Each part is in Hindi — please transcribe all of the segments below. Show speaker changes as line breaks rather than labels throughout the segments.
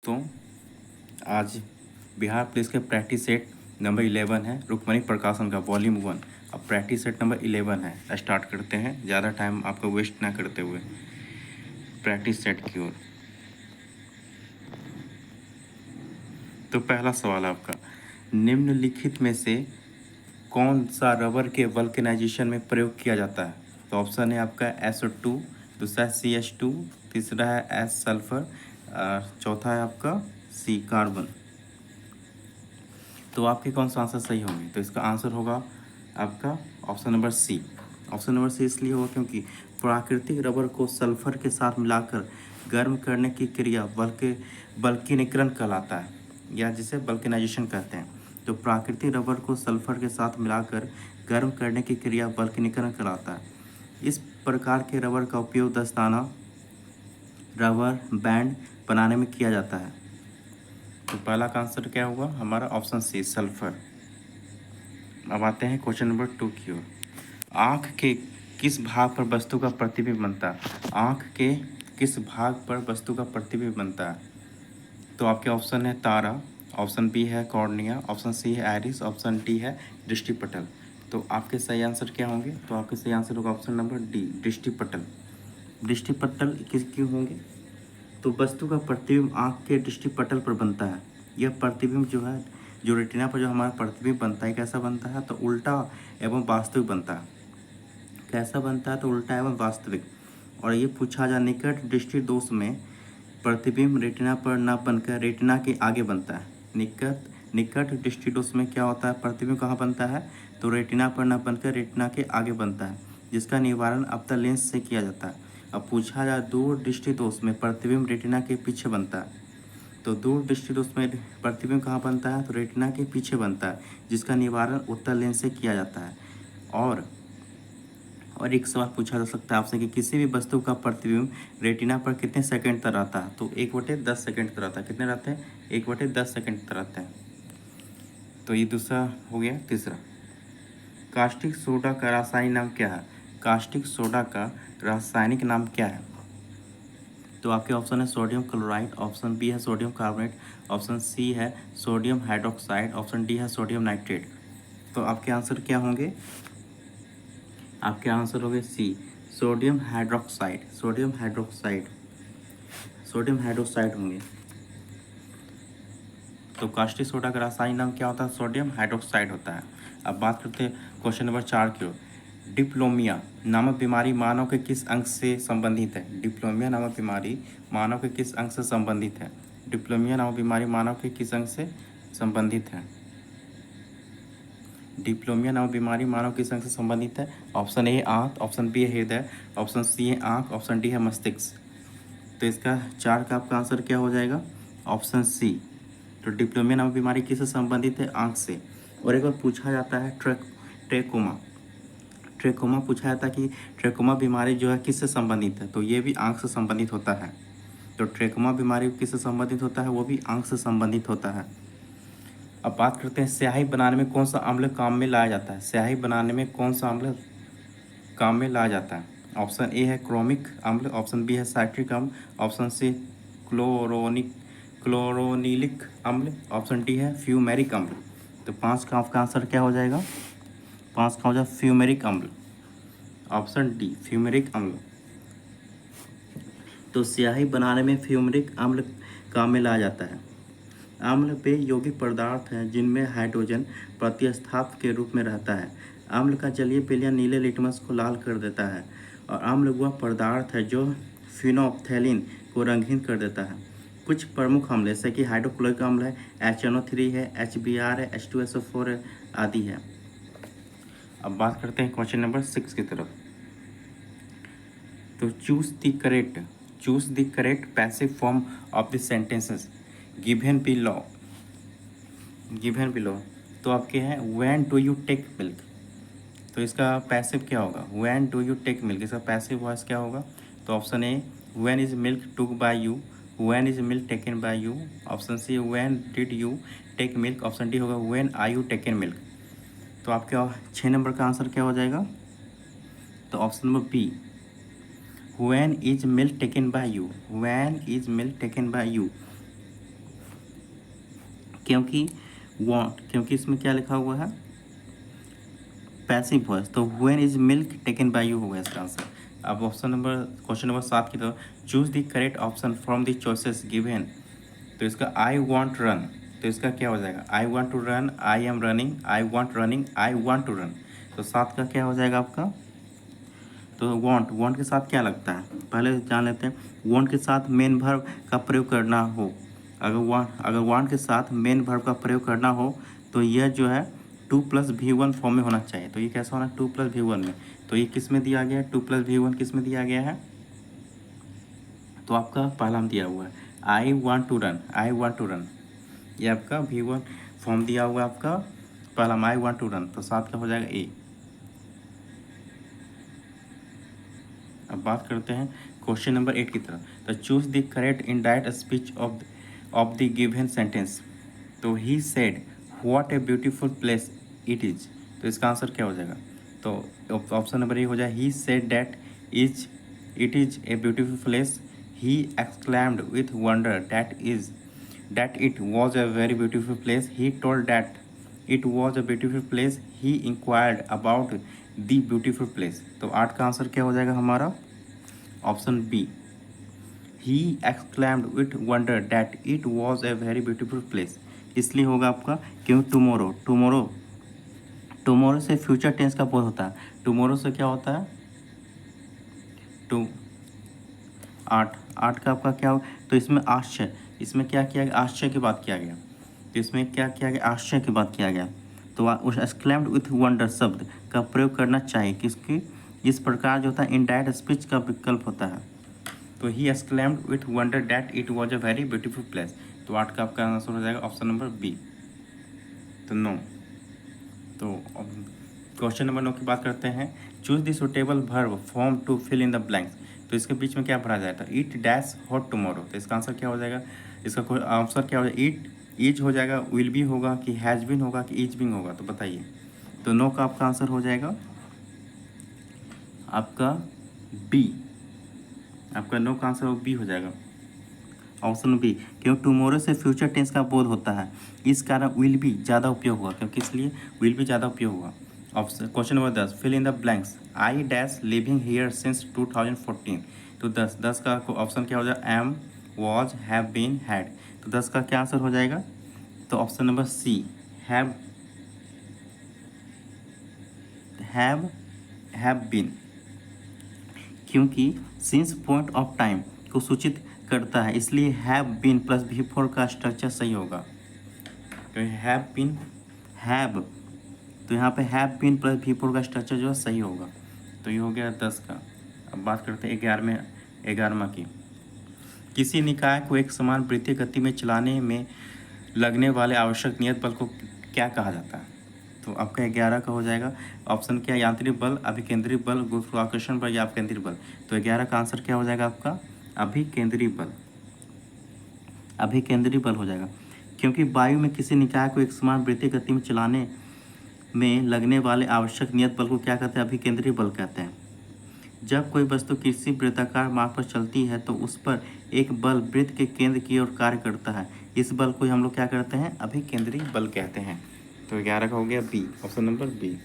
दोस्तों, आज बिहार पुलिस के प्रैक्टिस सेट नंबर 11 है। रुक्मणी प्रकाशन का वॉल्यूम 1। अब प्रैक्टिस सेट नंबर 11 है। स्टार्ट करते हैं, ज़्यादा टाइम आपका वेस्ट ना करते हुए प्रैक्टिस सेट की ओर। तो पहला सवाल आपका, निम्नलिखित में से कौन सा रबर के वल्केनाइजेशन में प्रयोग किया जाता है? तो ऑप्शन है आपका SO2, दूसरा है CH2, तीसरा है S सल्फर, चौथा है आपका C कार्बन। तो आपके कौन सा आंसर सही होंगे? तो इसका आंसर होगा आपका option number C. Option number C इसलिए होगा क्योंकि प्राकृतिक रबर को सल्फर के साथ मिलाकर गर्म करने की क्रिया वल्केनीकरण कहलाता है, या जिसे वल्केनाइजेशन कहते हैं। तो प्राकृतिक रबर को सल्फर के साथ मिलाकर गर्म करने की क्रिया वल्केनीकरण कहलाता है। इस प्रकार के रबर का उपयोग दस्ताना, रबर बैंड बनाने में किया जाता है। तो पहला का आंसर क्या हुआ हमारा? Option C, sulphur. अब आते हैं क्वेश्चन नंबर 2 की ओर। आँख के किस भाग पर वस्तु का प्रतिबिंब बनता है? आँख के किस भाग पर वस्तु का प्रतिबिंब बनता है? तो आपके ऑप्शन है तारा, ऑप्शन बी है कॉर्निया, ऑप्शन सी है आइरिस, ऑप्शन डी है दृष्टिपटल। तो आपके सही आंसर क्या होंगे? तो आपके सही आंसर होगा ऑप्शन नंबर डी, दृष्टिपटल। दृष्टिपटल किस क्यों होंगे? तो वस्तु का प्रतिबिंब आँख के दृष्टिपटल पर बनता है। यह प्रतिबिंब जो है, जो रेटिना पर जो हमारा प्रतिबिंब बनता है, कैसा बनता है? तो उल्टा एवं वास्तविक बनता है। कैसा बनता है? तो उल्टा एवं वास्तविक। और ये पूछा जा, निकट दृष्टि दोष में प्रतिबिंब रेटिना पर न बनकर रेटिना के आगे बनता है। निकट दृष्टि दोष में क्या होता है? प्रतिबिंब कहाँ बनता है? तो रेटिना पर न बनकर रेटिना के आगे बनता है, जिसका निवारण अपतल लेंस से किया जाता है। अब पूछा जाए दूर दृष्टि दोष में प्रतिबिंब रेटिना के पीछे बनता है। तो दूर दृष्टि दोष में प्रतिबिंब कहाँ बनता है? तो रेटिना के पीछे बनता है, जिसका निवारण उत्तल लेंस से किया जाता है। और एक सवाल पूछा जा सकता है आपसे कि किसी भी वस्तु का प्रतिबिंब रेटिना पर कितने सेकंड तक रहता है? तो 1/10 सेकंड तक रहता है। कितने रहते हैं? 1/10 सेकंड तक रहते हैं। तो ये दूसरा हो गया। तीसरा, कास्टिक सोडा का रासायनिक नाम क्या है? कास्टिक सोडा का रासायनिक नाम क्या है? तो आपके ऑप्शन है सोडियम क्लोराइड, ऑप्शन बी है सोडियम कार्बोनेट, ऑप्शन सी है सोडियम हाइड्रोक्साइड, ऑप्शन डी है सोडियम नाइट्रेट। तो आपके आंसर क्या होंगे? आपके आंसर होंगे C, sodium hydroxide. Sodium hydroxide, sodium hydroxide होंगे। तो कास्टिक सोडा का रासायनिक नाम क्या होता है? सोडियम हाइड्रोक्साइड होता है। अब बात करते हैं क्वेश्चन नंबर 4 की ओर। डिप्लोमिया नामक बीमारी मानव के किस अंग से संबंधित है? डिप्लोमिया नामक बीमारी मानव के किस अंग से संबंधित है? डिप्लोमिया नामक बीमारी मानव के किस अंग से संबंधित है? डिप्लोमिया नामक बीमारी मानव किस अंग से संबंधित है? ऑप्शन ए आंत, ऑप्शन बी है हृदय, ऑप्शन सी है आंख, ऑप्शन डी है मस्तिष्क। तो इसका 4 का आपका आंसर क्या हो जाएगा? Option C. तो डिप्लोमिया नामक बीमारी किससे संबंधित है? आंख से। और एक बार पूछा जाता है ट्रेकोमा, ट्रेकोमा पूछा जाता है कि ट्रेकोमा बीमारी जो है किससे संबंधित है? तो ये भी आंख से संबंधित होता है। तो ट्रेकोमा बीमारी किससे संबंधित होता है? वो भी आंख से संबंधित होता है। अब बात करते हैं स्याही बनाने में कौन सा अम्ल काम में लाया जाता है? स्याही बनाने में कौन सा अम्ल काम में लाया जाता है? ऑप्शन ए है क्रोमिक अम्ल, ऑप्शन बी है साइट्रिक अम्ल, ऑप्शन सी क्लोरोनिलिक अम्ल, ऑप्शन डी है फ्यूमेरिक अम्ल। तो 5 का आपका आंसर क्या हो जाएगा? 5 का हो जाए फ्यूमेरिक अम्ल, ऑप्शन डी फ्यूमेरिक अम्ल। तो स्याही बनाने में फ्यूमेरिक अम्ल काम में लाया जाता है। अम्ल वे यौगिक पदार्थ हैं जिनमें हाइड्रोजन प्रतिस्थापक के रूप में रहता है। अम्ल का जलीय विलयन नीले लिटमस को लाल कर देता है। और अम्ल वह पदार्थ है जो फिनोल्फ्थेलिन को रंगीन कर देता है। कुछ प्रमुख अम्ल जैसे कि हाइड्रोक्लोरिक अम्ल है, HNO3 है, HBr है, H2SO4 है, आदि है। अब बात करते हैं क्वेश्चन नंबर 6 की तरफ। तो choose the correct passive form of the sentences given below. तो आपके हैं when do you take milk. तो इसका पैसिव क्या होगा? When do you take milk, इसका पैसिव वॉइस क्या होगा? तो option A when is milk took by you, when is milk taken by you, option C when did you take milk, option D होगा when are you taken milk. तो आपके 6 नंबर का आंसर क्या हो जाएगा? तो option number B, when is milk taken by you, when is milk taken by you. क्योंकि इसमें क्या लिखा हुआ है, पैसिव वॉइस, तो when is milk taken by you होगा इसका आंसर। अब क्वेश्चन नंबर 7 की तरफ, choose the correct option from the choices given. तो इसका आई वॉन्ट रन, तो इसका क्या हो जाएगा, I want to run, I am running, I want running, I want to run. तो 7 का क्या हो जाएगा आपका, तो वॉन्ट के साथ क्या लगता है, पहले जान लेते हैं। वॉन्ट के साथ मेन वर्ब का प्रयोग करना हो, अगर वॉन्ट के साथ मेन वर्ब का प्रयोग करना हो तो यह जो है 2+V1 फॉर्म में होना चाहिए। तो ये कैसा होना, 2+V1 में। तो ये किस में दिया गया है, 2+V1 किस में दिया गया है, तो आपका पहला में दिया हुआ है I want to run, I want to run, ये आपका V1 फॉर्म दिया हुआ है आपका पहला में, आई वॉन्ट टू रन। तो 7 का हो जाएगा ए। अब बात करते हैं क्वेश्चन नंबर 8 की तरफ। तो choose the correct indirect speech of the given sentence. तो he said what a beautiful place it is. तो इसका आंसर क्या हो जाएगा, तो ऑप्शन नंबर ए हो जाए, he said that it is a beautiful place, he exclaimed with wonder that it was a very beautiful place, he told that it was a beautiful place, he inquired about the beautiful place. तो 8 का आंसर क्या हो जाएगा हमारा, option B, he exclaimed with wonder that it was a very beautiful place. इसलिए होगा आपका क्योंकि टुमारो से फ्यूचर टेंस का बोध होता है। टुमारो से क्या होता है, टू 8 का आपका क्या हो, तो इसमें आश्चर्य, इसमें क्या किया गया, आश्चर्य की बात किया गया। तो इसमें क्या किया गया, आश्चर्य की बात किया गया। तो उस एक्सक्लेम्ड विथ वंडर शब्द का प्रयोग करना चाहिए, किसकी, इस प्रकार जो होता है इनडायरेक्ट स्पीच का विकल्प होता है। तो ही exclaimed with wonder that it was a very beautiful place. तो 8 का आपका आंसर हो जाएगा ऑप्शन नंबर बी, तो 9। तो क्वेश्चन नंबर 9 की बात करते हैं। Choose the suitable verb form to fill in the blanks. तो इसके बीच में क्या भरा जाता है, ईट डैश हॉट टुमारो। तो इसका आंसर क्या हो जाएगा, इसका आंसर क्या हो जाएगा, ईट इज हो जाएगा, विल बी होगा, कि हैज़ बीन होगा, कि इज बीन होगा। तो बताइए, तो 9 का आपका आंसर हो जाएगा आपका बी, आपका 9 का आंसर बी हो जाएगा, ऑप्शन बी। क्यों, टुमारो से फ्यूचर टेंस का बोध होता है, इस कारण विल बी ज़्यादा उपयोग हुआ, क्योंकि इसलिए विल बी ज़्यादा उपयोग हुआ। Option question number 10, fill in the blanks. I dash living here since 2014। तो 10 का ऑप्शन क्या हो जाएगा, am, was, have been, had. तो 10 का क्या आंसर हो जाएगा, तो option number C, have been, क्योंकि सिंस पॉइंट ऑफ टाइम को सूचित करता है, इसलिए हैव बीन प्लस V4 का स्ट्रक्चर सही होगा। तो हैव बीन, हैव, तो यहाँ पे हैव बीन प्लस V4 का स्ट्रक्चर जो है सही होगा। तो ये हो गया 10 का। अब बात करते हैं 11वां की। किसी निकाय को एक समान वृत्तीय गति में चलाने में लगने वाले आवश्यक नियत बल को क्या कहा जाता है। तो आपका 11 का हो जाएगा ऑप्शन क्या, यांत्रिक बल, अभिकेंद्री बल, गुरुत्वाकर्षण बल या अपकेंद्री बल। तो 11 का आंसर क्या हो जाएगा आपका, अभिकेंद्री बल, अभिकेंद्री बल हो जाएगा। क्योंकि वायु में किसी निकाय को एक समान वृत्तीय गति में चलाने में लगने वाले आवश्यक नियत बल को क्या कहते हैं, अभिकेंद्री बल कहते हैं। जब कोई वस्तु किसी वृत्ताकार मार्ग पर चलती है तो उस पर एक बल वृत्त के केंद्र की ओर कार्य करता है, इस बल को हम लोग क्या करते हैं, अभिकेंद्री बल कहते हैं। तो 11 का हो गया बी, ऑप्शन नंबर बी।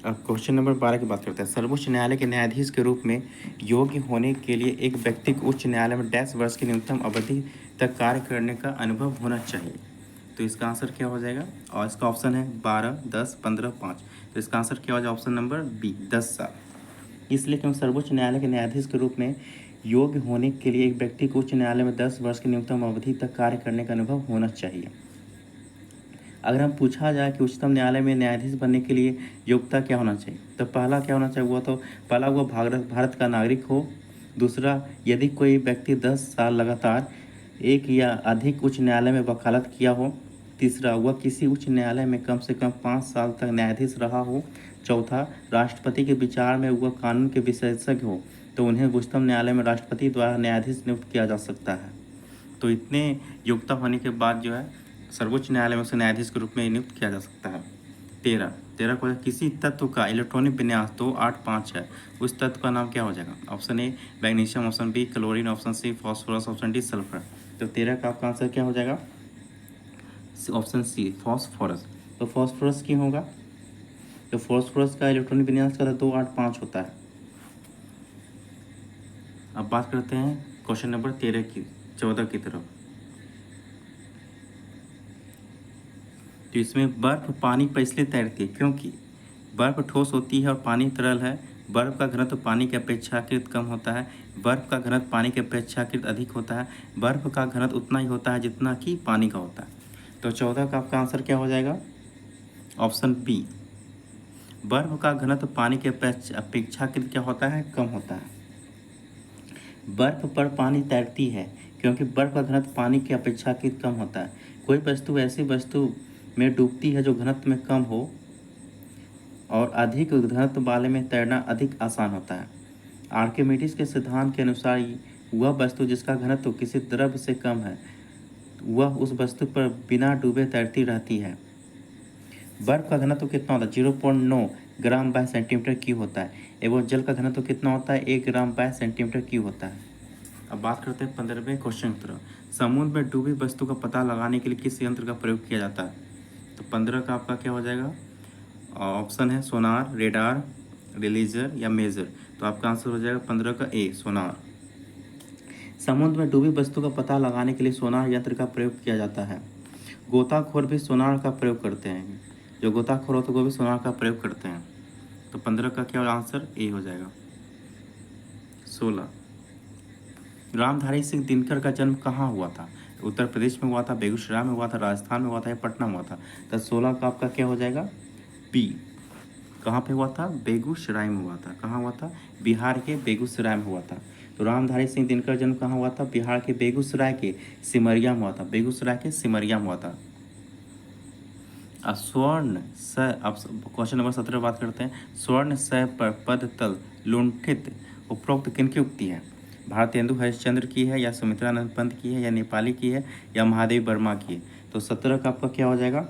अब क्वेश्चन नंबर 12 की बात करते हैं। सर्वोच्च न्यायालय के न्यायाधीश के रूप में योग्य होने के लिए एक व्यक्ति को उच्च न्यायालय में डैश वर्ष की न्यूनतम अवधि तक कार्य करने का अनुभव होना चाहिए। तो इसका आंसर क्या हो जाएगा, और इसका ऑप्शन है 12, 10, 15, 5। तो इसका आंसर क्या हो जाएगा, ऑप्शन नंबर बी, 10 साल। इसलिए क्योंकि सर्वोच्च न्यायालय के न्यायाधीश के रूप में योग्य होने के लिए एक व्यक्ति को उच्च न्यायालय में 10 वर्ष की न्यूनतम अवधि तक कार्य करने का अनुभव होना चाहिए। अगर हम पूछा जाए कि उच्चतम न्यायालय में न्यायाधीश बनने के लिए योग्यता क्या होना चाहिए, तो पहला क्या होना चाहिए, पहला वो भारत का नागरिक हो। दूसरा, यदि कोई व्यक्ति 10 साल लगातार एक या अधिक उच्च न्यायालय में वकालत किया हो। तीसरा, वह किसी उच्च न्यायालय में कम से कम 5 साल तक न्यायाधीश रहा हो। चौथा, राष्ट्रपति के विचार में वह कानून के विशेषज्ञ हो, तो उन्हें उच्चतम न्यायालय में राष्ट्रपति द्वारा न्यायाधीश नियुक्त किया जा सकता है। तो इतने योग्यता होने के बाद जो है सर्वोच्च न्यायालय में उसे न्यायाधीश के रूप में नियुक्त किया जा सकता है। 13 13 को किसी तत्व का इलेक्ट्रॉनिक विन्यास 285 है, उस तत्व का नाम क्या हो जाएगा? Option A magnesium, option B chlorine, option C phosphorus, option D sulphur. तो 13 का आपका आंसर क्या हो जाएगा? Option C phosphorus. तो फॉस्फोरस क्यों होगा? तो फॉस्फोरस का इलेक्ट्रॉनिक विन्यास का 285 होता है। अब बात करते हैं क्वेश्चन नंबर 14 की तरफ। तो इसमें बर्फ पानी पर इसलिए तैरती है क्योंकि बर्फ ठोस होती है और पानी तरल है। बर्फ का घनत्व पानी के अपेक्षाकृत कम होता है। बर्फ का घनत्व पानी के अपेक्षाकृत अधिक होता है। बर्फ का घनत्व उतना ही होता है जितना कि पानी का होता है। तो 14 का आपका आंसर क्या हो जाएगा? Option B. बर्फ का घनत्व पानी के अपेक्षाकृत क्या होता है? कम होता है। बर्फ पर पानी तैरती है क्योंकि बर्फ का घनत्व पानी के अपेक्षाकृत कम होता है। कोई वस्तु ऐसी वस्तु में डूबती है जो घनत्व में कम हो और अधिक घनत्व वाले में तैरना अधिक आसान होता है। आर्किमिडीज के सिद्धांत के अनुसार वह वस्तु जिसका घनत्व किसी द्रव्य से कम है वह उस वस्तु पर बिना डूबे तैरती रहती है। बर्फ का घनत्व कितना होता है? 0.9 ग्राम बाय सेंटीमीटर क्यूब होता है एवं जल का घनत्व कितना होता है? 1 ग्राम बाय सेंटीमीटर क्यूब होता है। अब बात करते हैं 15वें क्वेश्चन की तरफ। समुद्र में डूबी वस्तु का पता लगाने के लिए किस यंत्र का प्रयोग किया जाता है? तो 15 का आपका क्या हो जाएगा? ऑप्शन है सोनार, रेडार, रिलीजर या मेजर। तो आपका आंसर हो जाएगा 15 का ए सोनार। समुद्र में डूबी वस्तु का पता लगाने के लिए सोनार यंत्र का प्रयोग किया जाता है। गोताखोर भी सोनार का प्रयोग करते हैं। जो गोताखोर होते हैं वो भी सोनार का प्रयोग करते हैं। तो 15 का क्या आंसर ए हो जाएगा। 16 रामधारी सिंह दिनकर का जन्म कहाँ हुआ था? उत्तर प्रदेश में हुआ था, बेगूसराय में हुआ था, राजस्थान में हुआ था या पटना में हुआ था? तो 16 का आपका क्या हो जाएगा? बी। कहाँ पे हुआ था? बेगूसराय में हुआ था। कहाँ हुआ था? बिहार के बेगूसराय में हुआ था। तो रामधारी सिंह दिनकर जन्म कहाँ हुआ था? बिहार के बेगूसराय के सिमरिया में हुआ था। बेगूसराय के सिमरिया में हुआ था। स्वर्ण स अब क्वेश्चन नंबर 17 बात करते हैं। स्वर्ण स पर पद तल लुंठित उपरोक्त किनकी उक्ति है? भारतेंदु हरिश्चंद्र की है या सुमित्रानंद पंत की है या नेपाली की है या महादेव वर्मा की है? तो 17 का आपका क्या हो जाएगा?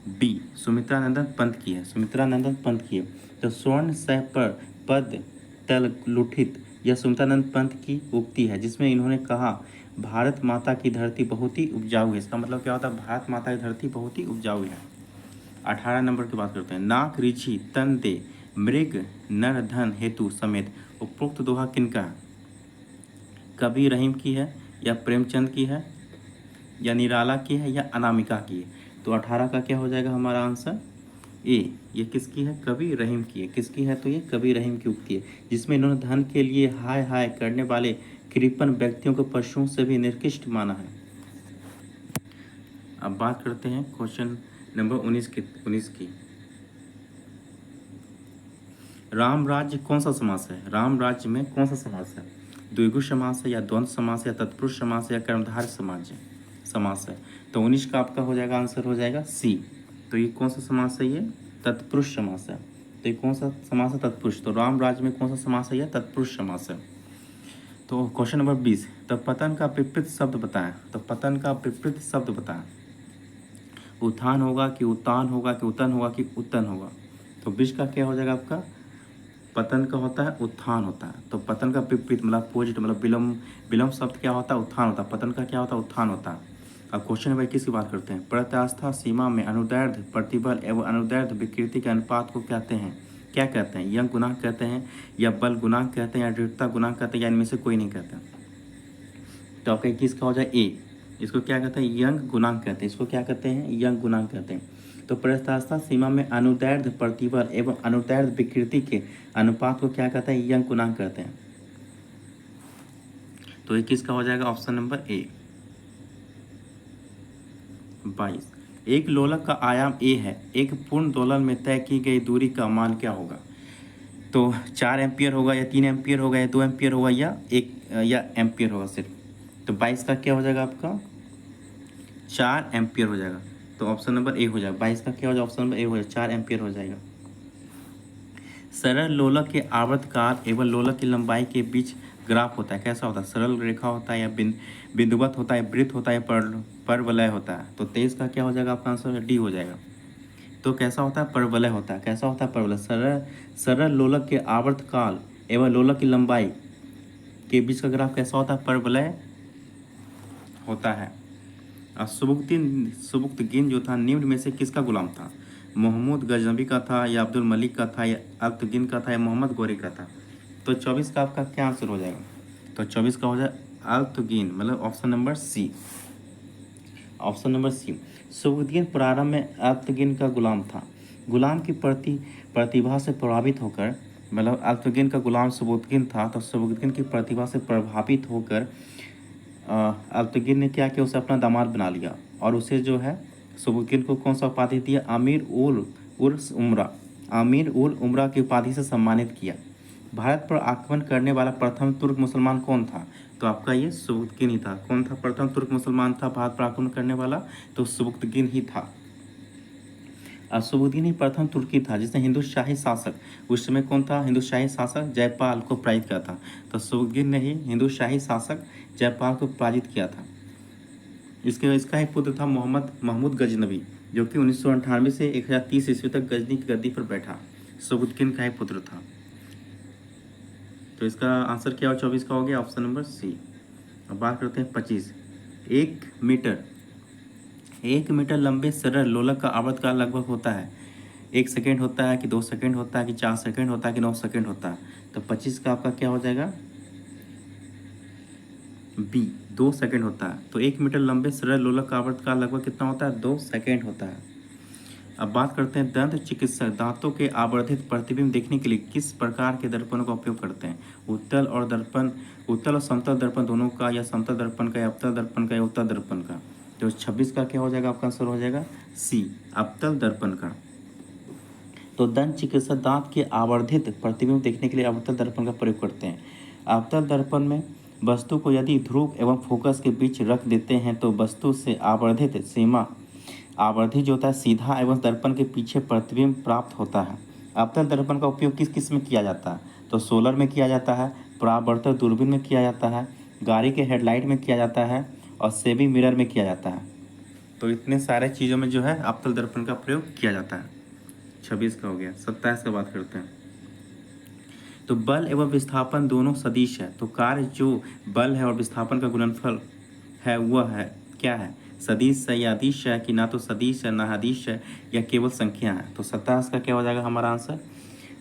बी सुमित्रानंदन पंत की है। सुमित्रानंदन पंत की है। तो स्वर्ण स पर पद तल लुठित यह सुमित्रानंद पंत की उक्ति है जिसमें इन्होंने कहा भारत माता की धरती बहुत ही उपजाऊ है। इसका मतलब क्या होता है? भारत माता की धरती बहुत ही उपजाऊ है। 18 नंबर की बात करते हैं। नाक ऋषि तन दे मृग नर धन हेतु समेत उपरोक्त दोहा किनका है? कवि रहीम की है या प्रेमचंद की है या निराला की है या अनामिका की है? तो 18 का क्या हो जाएगा हमारा आंसर? ए। ये किसकी है? कवि रहीम की है। किसकी है? तो ये कवि रहीम की उक्ति है जिसमें इन्होंने धन के लिए हाय हाय करने वाले कृपण व्यक्तियों को पशुओं से भी निकृष्ट माना है। अब बात करते हैं क्वेश्चन नंबर 19 की। राम राज्य कौन सा समास है? राम राज्य में कौन सा समास है? द्विगु समास है या द्वंद्व समास है या तत्पुरुष समास है या कर्मधारय समास है? तो 19 का आपका हो जाएगा आंसर हो जाएगा सी। तो ये कौन सा समास है? ये तत्पुरुष समास है। तो ये कौन सा समास है? तत्पुरुष। तो राम राज्य में कौन सा समास है? यह तत्पुरुष समास है। तो क्वेश्चन नंबर 20। तो पतन का विपरीत शब्द बताएं। तो पतन का विपरीत शब्द बताएं। उत्थान होगा कि उत्तान होगा कि उतन होगा कि उत्तन होगा? तो 20 का क्या हो जाएगा आपका? पतन का होता है उत्थान होता है। तो पतन का विपरीत मतलब अपोजिट मतलब विलम्ब शब्द क्या होता है? उत्थान होता है। पतन का क्या होता है? उत्थान होता है। अब क्वेश्चन नंबर 21 की बात करते हैं। प्रत्यास्था सीमा में अनुदैर्ध्य प्रतिबल एवं अनुदैर्ध्य विकृति के अनुपात को कहते हैं? क्या कहते हैं? यंग गुणांक कहते हैं या बल गुणांक कहते हैं या दृढ़ता गुणांक कहते हैं या इनमें से कोई नहीं कहता? तो आपका 21 का हो जाए ए। इसको क्या कहते हैं? यंग गुणांक कहते हैं। इसको क्या कहते हैं? यंग गुणांक कहते हैं। तो प्रत्यास्था सीमा में अनुदैर्ध्य प्रतिबल एवं अनुदैर्ध्य विकृति के अनुपात को क्या कहते हैं? यंग गुणांक कहते हैं। तो 21 का हो जाएगा ऑप्शन नंबर ए। 22। एक लोलक का आयाम ए है, एक पूर्ण दोलन में तय की गई दूरी का मान क्या होगा? तो 4 एम्पियर होगा या 3 एम्पियर होगा या 2 एम्पियर होगा या 1 या एम्पियर होगा सिर्फ? तो 22 का क्या हो जाएगा आपका? 4 एम्पियर हो जाएगा। तो ऑप्शन नंबर ए हो जाएगा। 22 का क्या हो जाएगा? ऑप्शन नंबर ए हो जाएगा, 4 एम्पियर हो जाएगा। सरल लोलक के आवर्तकाल एवं लोलक की लंबाई के बीच ग्राफ होता है। कैसा होता है? सरल रेखा होता है या बिंदुवत होता है, वृत्त होता है, परवलय होता है? तो 23 का क्या हो जाएगा आपका आंसर? डी हो जाएगा। तो कैसा होता है, परवलय होता है। कैसा होता है परवलय, सरल सरल लोलक के आवर्तकाल एवं लोलक की लंबाई के बीच का ग्राफ कैसा होता है, परवलय होता है। और सुबुक्तगीन जो था निम्न में से किसका गुलाम था, मोहम्मद गजनबी का था या अब्दुल मलिक का था या अल्तुगिन का था या मोहम्मद गौरी का था। तो 24 का आपका क्या आंसर हो जाएगा, तो 24 का हो जाए अल्तुगिन, मतलब option number C. Option number C. सुबुक्तगीन प्रारंभ में अल्तुगिन का गुलाम था। गुलाम की प्रतिभा से प्रभावित होकर, मतलब अल्तुगिन का गुलाम सुबुक्तगीन था, तो सुबुक्तगीन की प्रतिभा से प्रभावित होकर अल्तुगिन ने क्या किया, उसे अपना दामाद बना लिया और उसे जो है सुबुक्तगीन को कौन सा उपाधि दिया, अमीर उल उर्स उमरा, अमीर उल उमरा की उपाधि से सम्मानित किया। भारत पर आक्रमण करने वाला प्रथम तुर्क मुसलमान कौन था, तो आपका ये सुबुक्तगीन ही था। कौन था प्रथम तुर्क मुसलमान था भारत पर आक्रमण करने वाला, तो सुबुक्तगीन ही था। सुबुक्तगीन ही प्रथम तुर्की था जिसने हिंदू शाही शासक, उस समय कौन था, हिंदू शाही शासक जयपाल को पराजित किया था। तो सुबुक्तगीन ने ही हिंदू शाही शासक जयपाल को पराजित किया था। इसका एक पुत्र था मोहम्मद महमूद गजनवी, जो कि 1998 से 1030 ईस्वी तक गजनी की गद्दी पर बैठा। सुबुक्तगीन का एक पुत्र था। तो इसका आंसर क्या हो, 24 का हो गया ऑप्शन नंबर सी। अब बात करते हैं 25। 1 मीटर लंबे सरल लोलक का आवर्तकाल लगभग होता है, 1 सेकेंड होता है कि 2 सेकेंड होता है कि 4 सेकेंड होता है कि 9 सेकेंड होता है। तो 25 का आपका क्या हो जाएगा, बी, 2 सेकेंड होता है। तो 1 मीटर लंबे सरल लोलक का आवर्तकाल लगभग कितना होता है, 2 सेकेंड होता है। अब बात करते हैं दंत चिकित्सक दांतों के आवर्धित प्रतिबिंब देखने के लिए किस प्रकार के दर्पणों का उपयोग करते हैं, उत्तल और समतल दर्पण दोनों का, या समतल दर्पण का, या अवतल दर्पण का, या उत्तल दर्पण का। तो 26 का क्या हो जाएगा, आपका आंसर हो जाएगा सी, अवतल दर्पण का। तो दंत चिकित्सक दांत के आवर्धित प्रतिबिंब देखने के लिए अवतल दर्पण का प्रयोग करते हैं। अवतल दर्पण में वस्तु को यदि ध्रुव एवं फोकस के बीच रख देते हैं तो वस्तु से आवर्धित सीमा, आवर्धित जो होता है सीधा एवं दर्पण के पीछे प्रतिबिंब प्राप्त होता है। अवतल दर्पण का उपयोग किस किस में किया जाता है, तो सोलर में किया जाता है, परावर्तक दूरबीन में किया जाता है, गाड़ी के हेडलाइट में किया जाता है और सेवी मिरर में किया जाता है। तो इतने सारे चीज़ों में जो है अवतल दर्पण का प्रयोग किया जाता है। 26 का हो गया। 27 का बात करते हैं। तो बल एवं विस्थापन दोनों सदिश है, तो कार्य जो बल है और विस्थापन का गुणनफल है वह है क्या है, सदिश है या अदिश है, कि ना तो सदिश है ना अदिश है, या केवल संख्या है। तो 27 का क्या हो जाएगा हमारा आंसर,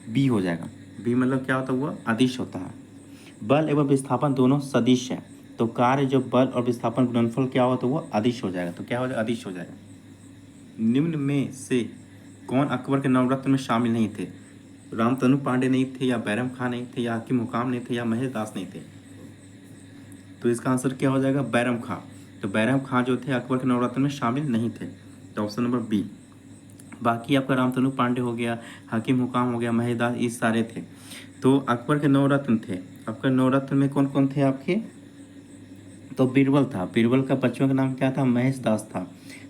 बी हो जाएगा। बी मतलब क्या होता है, वह अदिश होता है। बल एवं विस्थापन दोनों सदिश है, तो कार्य जो बल और विस्थापन गुणनफल क्या होता है, वह अदिश हो जाएगा। तो क्या हो जाएगा, अदिश हो जाएगा। निम्न में से कौन अकबर के नवरत्न में शामिल नहीं थे, रामतनु पांडे नहीं थे, या बैरम खां नहीं थे, या हकीम हुकाम नहीं थे, या महेश दास नहीं थे। तो इसका आंसर क्या हो जाएगा, बैरम खां। तो बैरम खां जो थे अकबर के नवरत्न में शामिल नहीं थे। तो ऑप्शन नंबर बी। बाकी आपका रामतनु पांडे हो गया, हकीम हुकाम हो गया, महेश दास, ये सारे थे। तो अकबर के नवरत्न थे, अकबर नवरत्न में कौन कौन थे आपके, तो बीरबल था, बीरबल का बच्चों का नाम क्या था, महेश दास था।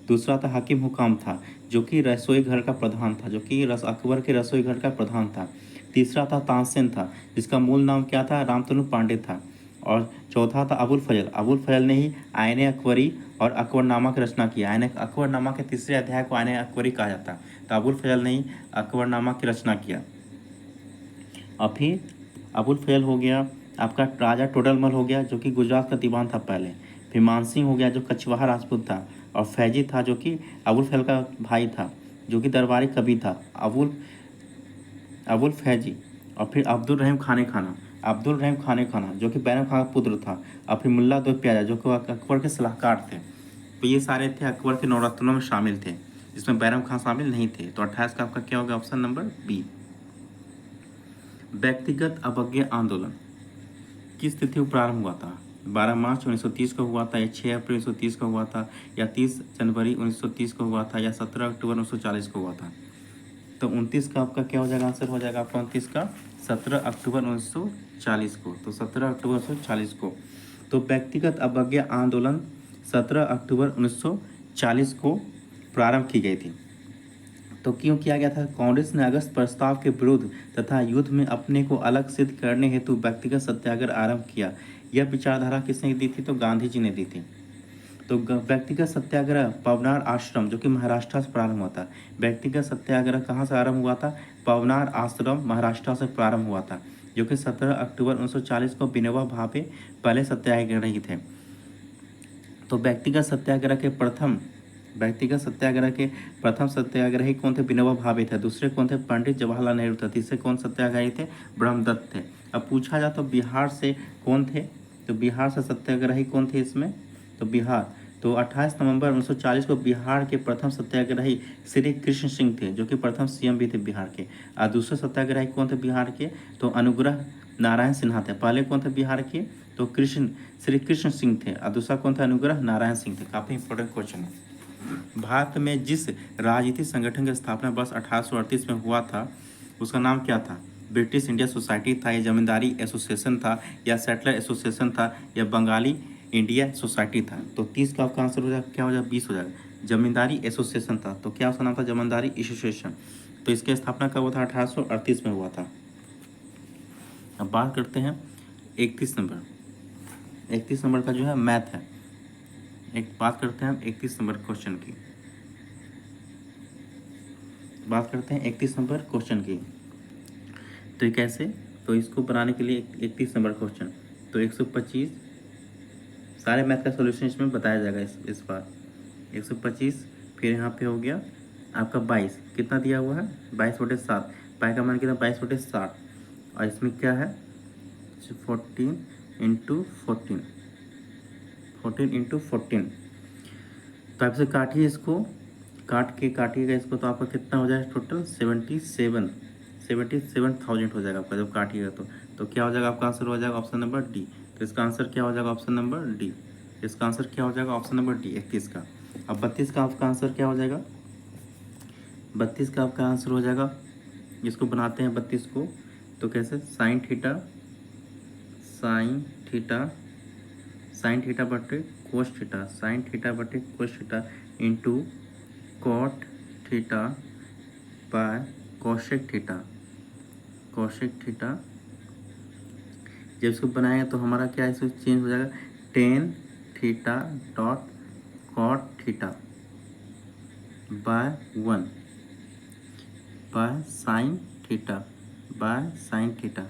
दूसरा था हकीम हुकाम था, जो कि रसोई घर का प्रधान था, जो कि अकबर के रसोई घर का प्रधान था। तीसरा था तानसेन था, जिसका मूल नाम क्या था, रामतनु पांडे था। और चौथा था अबुल फजल, अबुल फजल ने ही आयन अकबरी और अकबरनामा की रचना की। आयन अकबरनामा के तीसरे अध्याय को आयन अकबरी कहा जाता है। तो अबुल फजल ने ही अकबरनामा की रचना किया। और फिर अबुल फजल हो गया, आपका राजा टोडरमल हो गया, जो कि गुजरात का दीवान था पहले। फिर मानसिंह हो गया, जो कछवाहा राजपूत था। और फैजी था, जो कि अबुल फजल का भाई था, जो कि दरबारी कवि था, अबुल फैजी। और फिर अब्दुल रहीम खाने खाना, अब्दुल रहीम खाने खाना, जो कि बैरम खां का पुत्र था। और फिर मुल्ला दो प्याजा, जो कि अकबर के सलाहकार थे। तो ये सारे थे अकबर के नवरत्नों में शामिल थे, जिसमें बैरम खां शामिल नहीं थे। तो 28 का आपका क्या होगा, ऑप्शन नंबर बी। व्यक्तिगत अवज्ञा आंदोलन किस तिथि को प्रारंभ हुआ था, 12 मार्च 1930 को हुआ था, या 6 अप्रैल 1930 को हुआ था, या 30 जनवरी 1930 को हुआ था, या 17 अक्टूबर 1940 को हुआ था। तो 29 का आपका क्या हो जाएगा, आंसर हो जाएगा आपका 29 का 17 अक्टूबर 1940 को। तो 17 अक्टूबर 1940 को। तो व्यक्तिगत अवज्ञा आंदोलन 17 अक्टूबर 1940 को प्रारंभ की गई थी। तो क्यों किया गया था, कांग्रेस ने अगस्त प्रस्ताव के विरुद्ध तथा युद्ध में अपने को अलग सिद्ध करने हेतु व्यक्तिगत सत्याग्रह आरंभ किया। यह विचारधारा किसने दी थी, तो गांधी जी ने दी थी। तो व्यक्तिगत सत्याग्रह पवनार आश्रम जो कि महाराष्ट्र से प्रारंभ हुआ था। व्यक्तिगत सत्याग्रह कहाँ से आरंभ हुआ था? पवनार आश्रम महाराष्ट्र से प्रारंभ हुआ था, जो कि 17 अक्टूबर 1940 को विनोबा भावे पहले सत्याग्रही थे। तो व्यक्तिगत सत्याग्रही कौन थे? विनोबा भावे थे। दूसरे कौन थे? पंडित जवाहरलाल नेहरू थे। तीसरे कौन सत्याग्रही थे? ब्रह्मदत्त थे। अब पूछा जाए तो बिहार से कौन थे? तो बिहार से सत्याग्रही कौन थे इसमें? तो बिहार, तो 28 नवंबर 1940 को बिहार के प्रथम सत्याग्रही श्री कृष्ण सिंह थे, जो कि प्रथम सीएम भी थे बिहार के। और दूसरे सत्याग्रही कौन थे बिहार के? तो अनुग्रह नारायण सिन्हा थे। पहले कौन थे बिहार के? तो श्री कृष्ण सिंह थे। और दूसरा कौन था? अनुग्रह नारायण सिंह थे। काफ़ी इंपॉर्टेंट क्वेश्चन है। भारत में जिस राजनीतिक संगठन की स्थापना वर्ष 1838 में हुआ था, उसका नाम क्या था? ब्रिटिश इंडिया सोसाइटी था, या जमींदारी एसोसिएशन था, या सेटलर एसोसिएशन था, या बंगाली इंडिया सोसाइटी था? तो 30 का आपका आंसर हो जाएगा, क्या हो जाएगा? 20 हो जाएगा। जमींदारी एसोसिएशन था। तो क्या उसका नाम था? जमींदारी एसोसिएशन। तो इसकी स्थापना कब हुआ था? 1838 में हुआ था। अब बात करते हैं 31 नंबर। 31 नंबर का जो है मैथ है। एक बात करते हैं हम 31 नंबर क्वेश्चन की। बात करते हैं 31 नंबर क्वेश्चन की। तो ये कैसे? तो इसको बनाने के लिए 31 नंबर क्वेश्चन, तो 125 सारे मैथ का सॉल्यूशन इसमें बताया जाएगा इस बार। 125, फिर यहाँ पे हो गया आपका 22, कितना दिया हुआ है? 22/7। पाई का मान कितना? 22/60। और इसमें क्या है? 14 इंटू 14, 14 इंटू 14। तो आप इसे काटिए, इसको काटिएगा इसको, तो आपका कितना हो जाएगा टोटल? 77,000 हो जाएगा आपका जब काटिएगा तो क्या हो जाएगा आपका आंसर? हो जाएगा ऑप्शन नंबर डी। तो इसका आंसर क्या हो जाएगा? Option number D. इसका आंसर क्या हो जाएगा? ऑप्शन नंबर डी 31 का। अब 32 का आपका आंसर क्या हो जाएगा? 32 का आपका आंसर हो जाएगा, इसको बनाते हैं 32 को, तो कैसे? साइन थीटा बटे कोस थीटा, साइन थीटा बटे cos theta into cot theta by cosec theta. जब इसको बनाएंगे तो हमारा क्या इसको चेंज हो जाएगा? Tan theta dot cot theta by 1 by sine theta.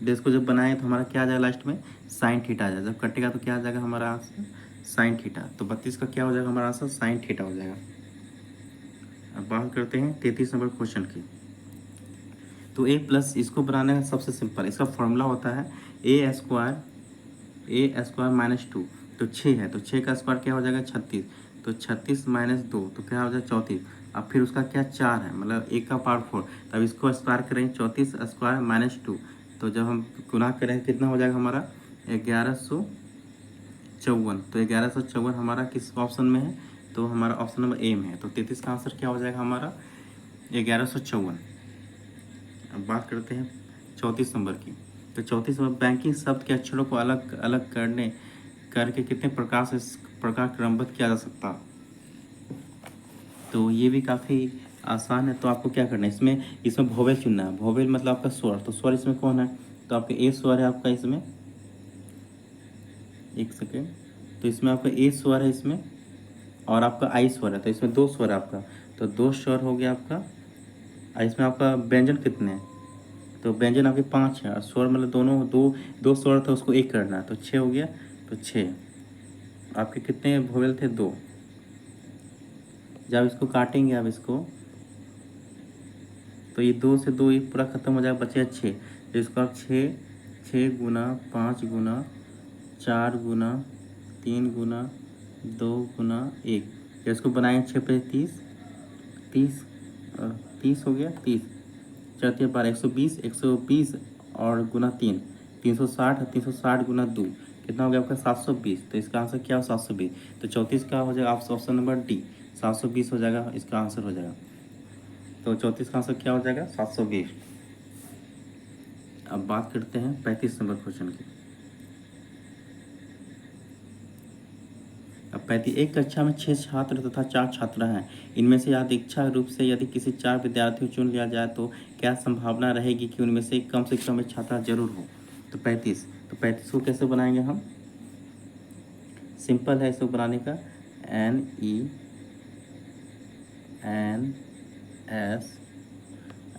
इसको जब बनाए तो हमारा क्या आ जाएगा? लास्ट में साइन थीटा आ जाएगा। जब कटेगा तो क्या आ जाएगा हमारा आंसर? Sine theta. तो 32 का क्या हो जाएगा हमारा आंसर? साइन थीटा हो जाएगा। अब बात करते हैं 33 नंबर क्वेश्चन की। तो ए प्लस, इसको बनाने का सबसे सिंपल इसका फॉर्मूला होता है ए स्क्वायर -2। तो 6 है, तो 6 का स्क्वायर क्या हो जाएगा? 36। तो 36 - 2 तो क्या हो जाएगा? 34। अब फिर उसका क्या? 4 है, मतलब 1 का पावर 4। तब इसको स्क्वायर करेंगे, 34 स्क्वायर -2। तो जब हम गुना करेंगे कितना हो जाएगा हमारा? 1154। तो 1154 हमारा किस ऑप्शन में है? तो हमारा ऑप्शन नंबर ए में है। तो 33 का आंसर क्या हो जाएगा हमारा? 1154। अब बात करते हैं 34 नंबर की। तो 34 नंबर, बैंकिंग शब्द के अक्षरों को अलग अलग करके कितने प्रकार क्रमबद्ध किया जा सकता? तो ये भी काफ़ी आसान है। तो आपको क्या करना है, इसमें वोवेल चुनना है। वोवेल मतलब आपका स्वर। तो स्वर इसमें कौन है? तो आपका ए स्वर है आपका इसमें। एक सेकेंड। तो इसमें आपका ए स्वर है इसमें, और आपका आई स्वर है। तो इसमें 2 स्वर है आपका, तो 2 स्वर हो गया आपका। और इसमें आपका व्यंजन कितने हैं? तो व्यंजन आपके 5 है, और स्वर मतलब दोनों दो स्वर था, उसको एक करना है, तो 6 हो गया। तो 6 आपके कितने वोवेल थे? 2। जब इसको काटेंगे आप इसको, तो ये 2 से 2 ये पूरा खत्म हो जाएगा, बचेगा 6। तो इसको आप 6 गुना 5 गुना 4 गुना 3 गुना 2 गुना 1, जब इसको बनाएंगे 6 पे 30 30 30 हो गया। 30 4 12 120 और गुना 3 360, 360 गुना 2 कितना हो गया आपका? 720। तो इसका आंसर क्या हो? 720। तो 34 का हो जाएगा आप ऑप्शन नंबर डी, 720 हो जाएगा, इसका आंसर हो जाएगा। तो 34 का आंसर क्या हो जाएगा? 720। अब बात करते हैं 35 नंबर क्वेश्चन की। अब 35, एक कक्षा में 6 छात्र तथा 4 छात्रा हैं। इनमें से यादृच्छा रूप से यदि किसी 4 विद्यार्थियों चुन लिया जाए तो क्या संभावना रहेगी कि उनमें से कम एक छात्रा जरूर हो? तो 35 को कैसे बनाएंगे हम? सिंपल है इसको बनाने का, NENS,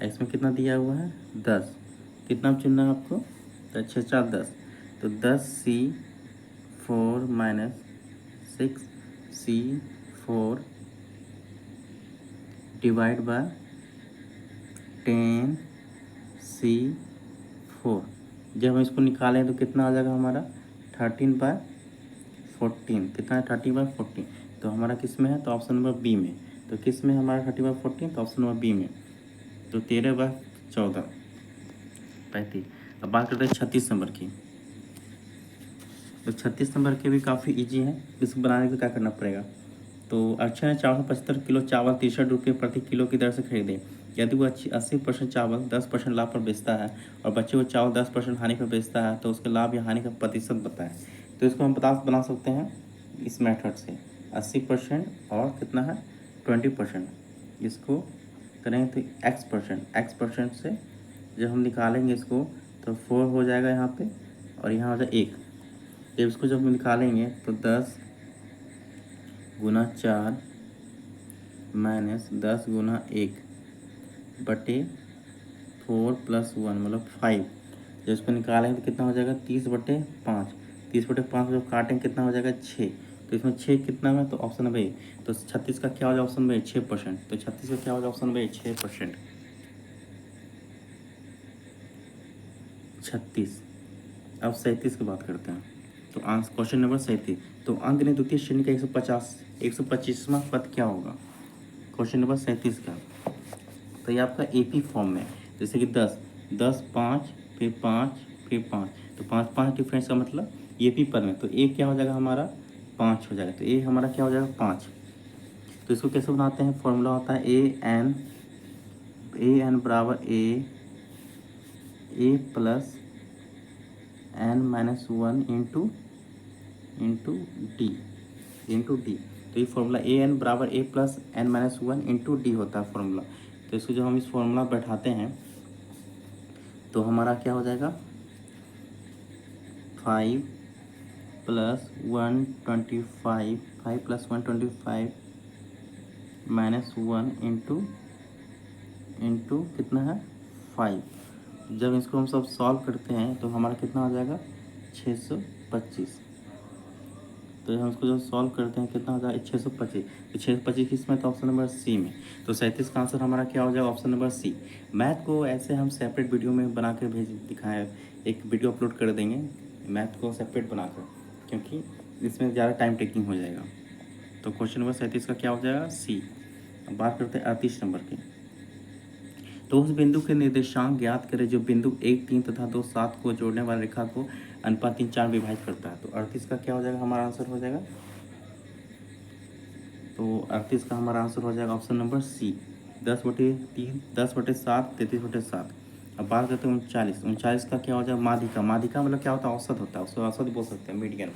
इसमें कितना दिया हुआ है 10, कितना चुनना है आपको, तो 6 4 10, तो 10C4 minus 6C4 divide by 10C4। जब हम इसको निकालें तो कितना आ जाएगा हमारा 13/14, कितना है 30/14, तो हमारा किस में है, तो ऑप्शन नंबर बी में। तो किस में हमारा 30/14, तो ऑप्शन नंबर बी में, तो 13/14 35। अब बात करते हैं 36 नंबर की। तो 36 नंबर के भी काफ़ी इजी है, इसको बनाने के लिए क्या करना पड़ेगा। तो अक्षय ने 475 किलो चावल 63 रुपये प्रति किलो की दर से खरीदे। यदि वो 80% चावल 10% लाभ पर बेचता है और बचे हुए चावल 10% हानि पर बेचता है, तो उसके लाभ या हानि का प्रतिशत बताएं। तो इसको हम बना सकते हैं इस मेथड से, 80% और कितना है 20%, इसको करेंगे तो x% से जब हम निकालेंगे इसको तो 4 हो जाएगा यहाँ पे, और यहाँ हो जाएगा 1। जब इसको जब हम निकालेंगे तो 10 गुना 4 माइनस 10 गुना 1 बटे 4 + 1 मतलब 5। जब इसको निकालेंगे तो कितना हो जाएगा 30/5, 30/5 जब काटेंगे कितना हो जाएगा 6। तो इसमें 6 कितना में, तो ऑप्शन नंबर ए, तो 36 का क्या हो जाएगा ऑप्शन नंबर 6%, तो 36 का क्या हो जाएगा ऑप्शन नंबर 6%। 36। अब 37 की बात करते हैं। तो आंसर क्वेश्चन नंबर 37, तो अंक ने द्वितीय श्रेणी का 125वां पद क्या होगा। क्वेश्चन नंबर 37 का, तो ये आपका AP फॉर्म में, जैसे कि 10 10 5 फिर 5 फिर 5, तो 5 5 डिफरेंस का मतलब AP पद में, तो ए क्या हो जाएगा हमारा 5 हो जाएगा, तो ए हमारा क्या हो जाएगा 5। तो इसको कैसे बनाते हैं, फॉर्मूला होता है ए एन बराबर ए प्लस n-1 इंटू डी। तो ये फॉर्मूला an बराबर a plus n-1 into D होता है फॉर्मूला। तो इसको जब हम इस फॉर्मूला बैठाते हैं तो हमारा क्या हो जाएगा 5 + 125 5 + 125 -1 इंटू कितना है 5। जब इसको हम सब सॉल्व करते हैं तो हमारा कितना हो जाएगा 625। तो हम इसको जब सॉल्व करते हैं कितना हो जाएगा 625, तो 625 किस में, तो ऑप्शन नंबर सी में। तो 37 का आंसर हमारा क्या हो जाएगा ऑप्शन नंबर सी। मैथ को ऐसे हम सेपरेट वीडियो में बना कर दिखाएं, एक वीडियो अपलोड कर देंगे मैथ को सेपरेट बनाकर, क्योंकि इसमें ज़्यादा टाइम टेकिंग हो जाएगा। तो क्वेश्चन नंबर 37 का क्या हो जाएगा सी। अब बात करते हैं 38 नंबर की। तो उस बिंदु के निर्देशांक ज्ञात करें जो बिंदु 1 3 तथा 2 7 को जोड़ने वाली रेखा को अनुपात 3 4 विभाजित करता है। तो 38 का क्या हो जाएगा हमारा आंसर हो जाएगा, तो 38 का हमारा आंसर हो जाएगा ऑप्शन नंबर सी, 10/3 10/7 33/7। अब बात करते हैं 39 का क्या हो जाएगा माध्यिका मतलब क्या होता है औसत होता है, उसको औसत बोल सकते हैं मीडियन।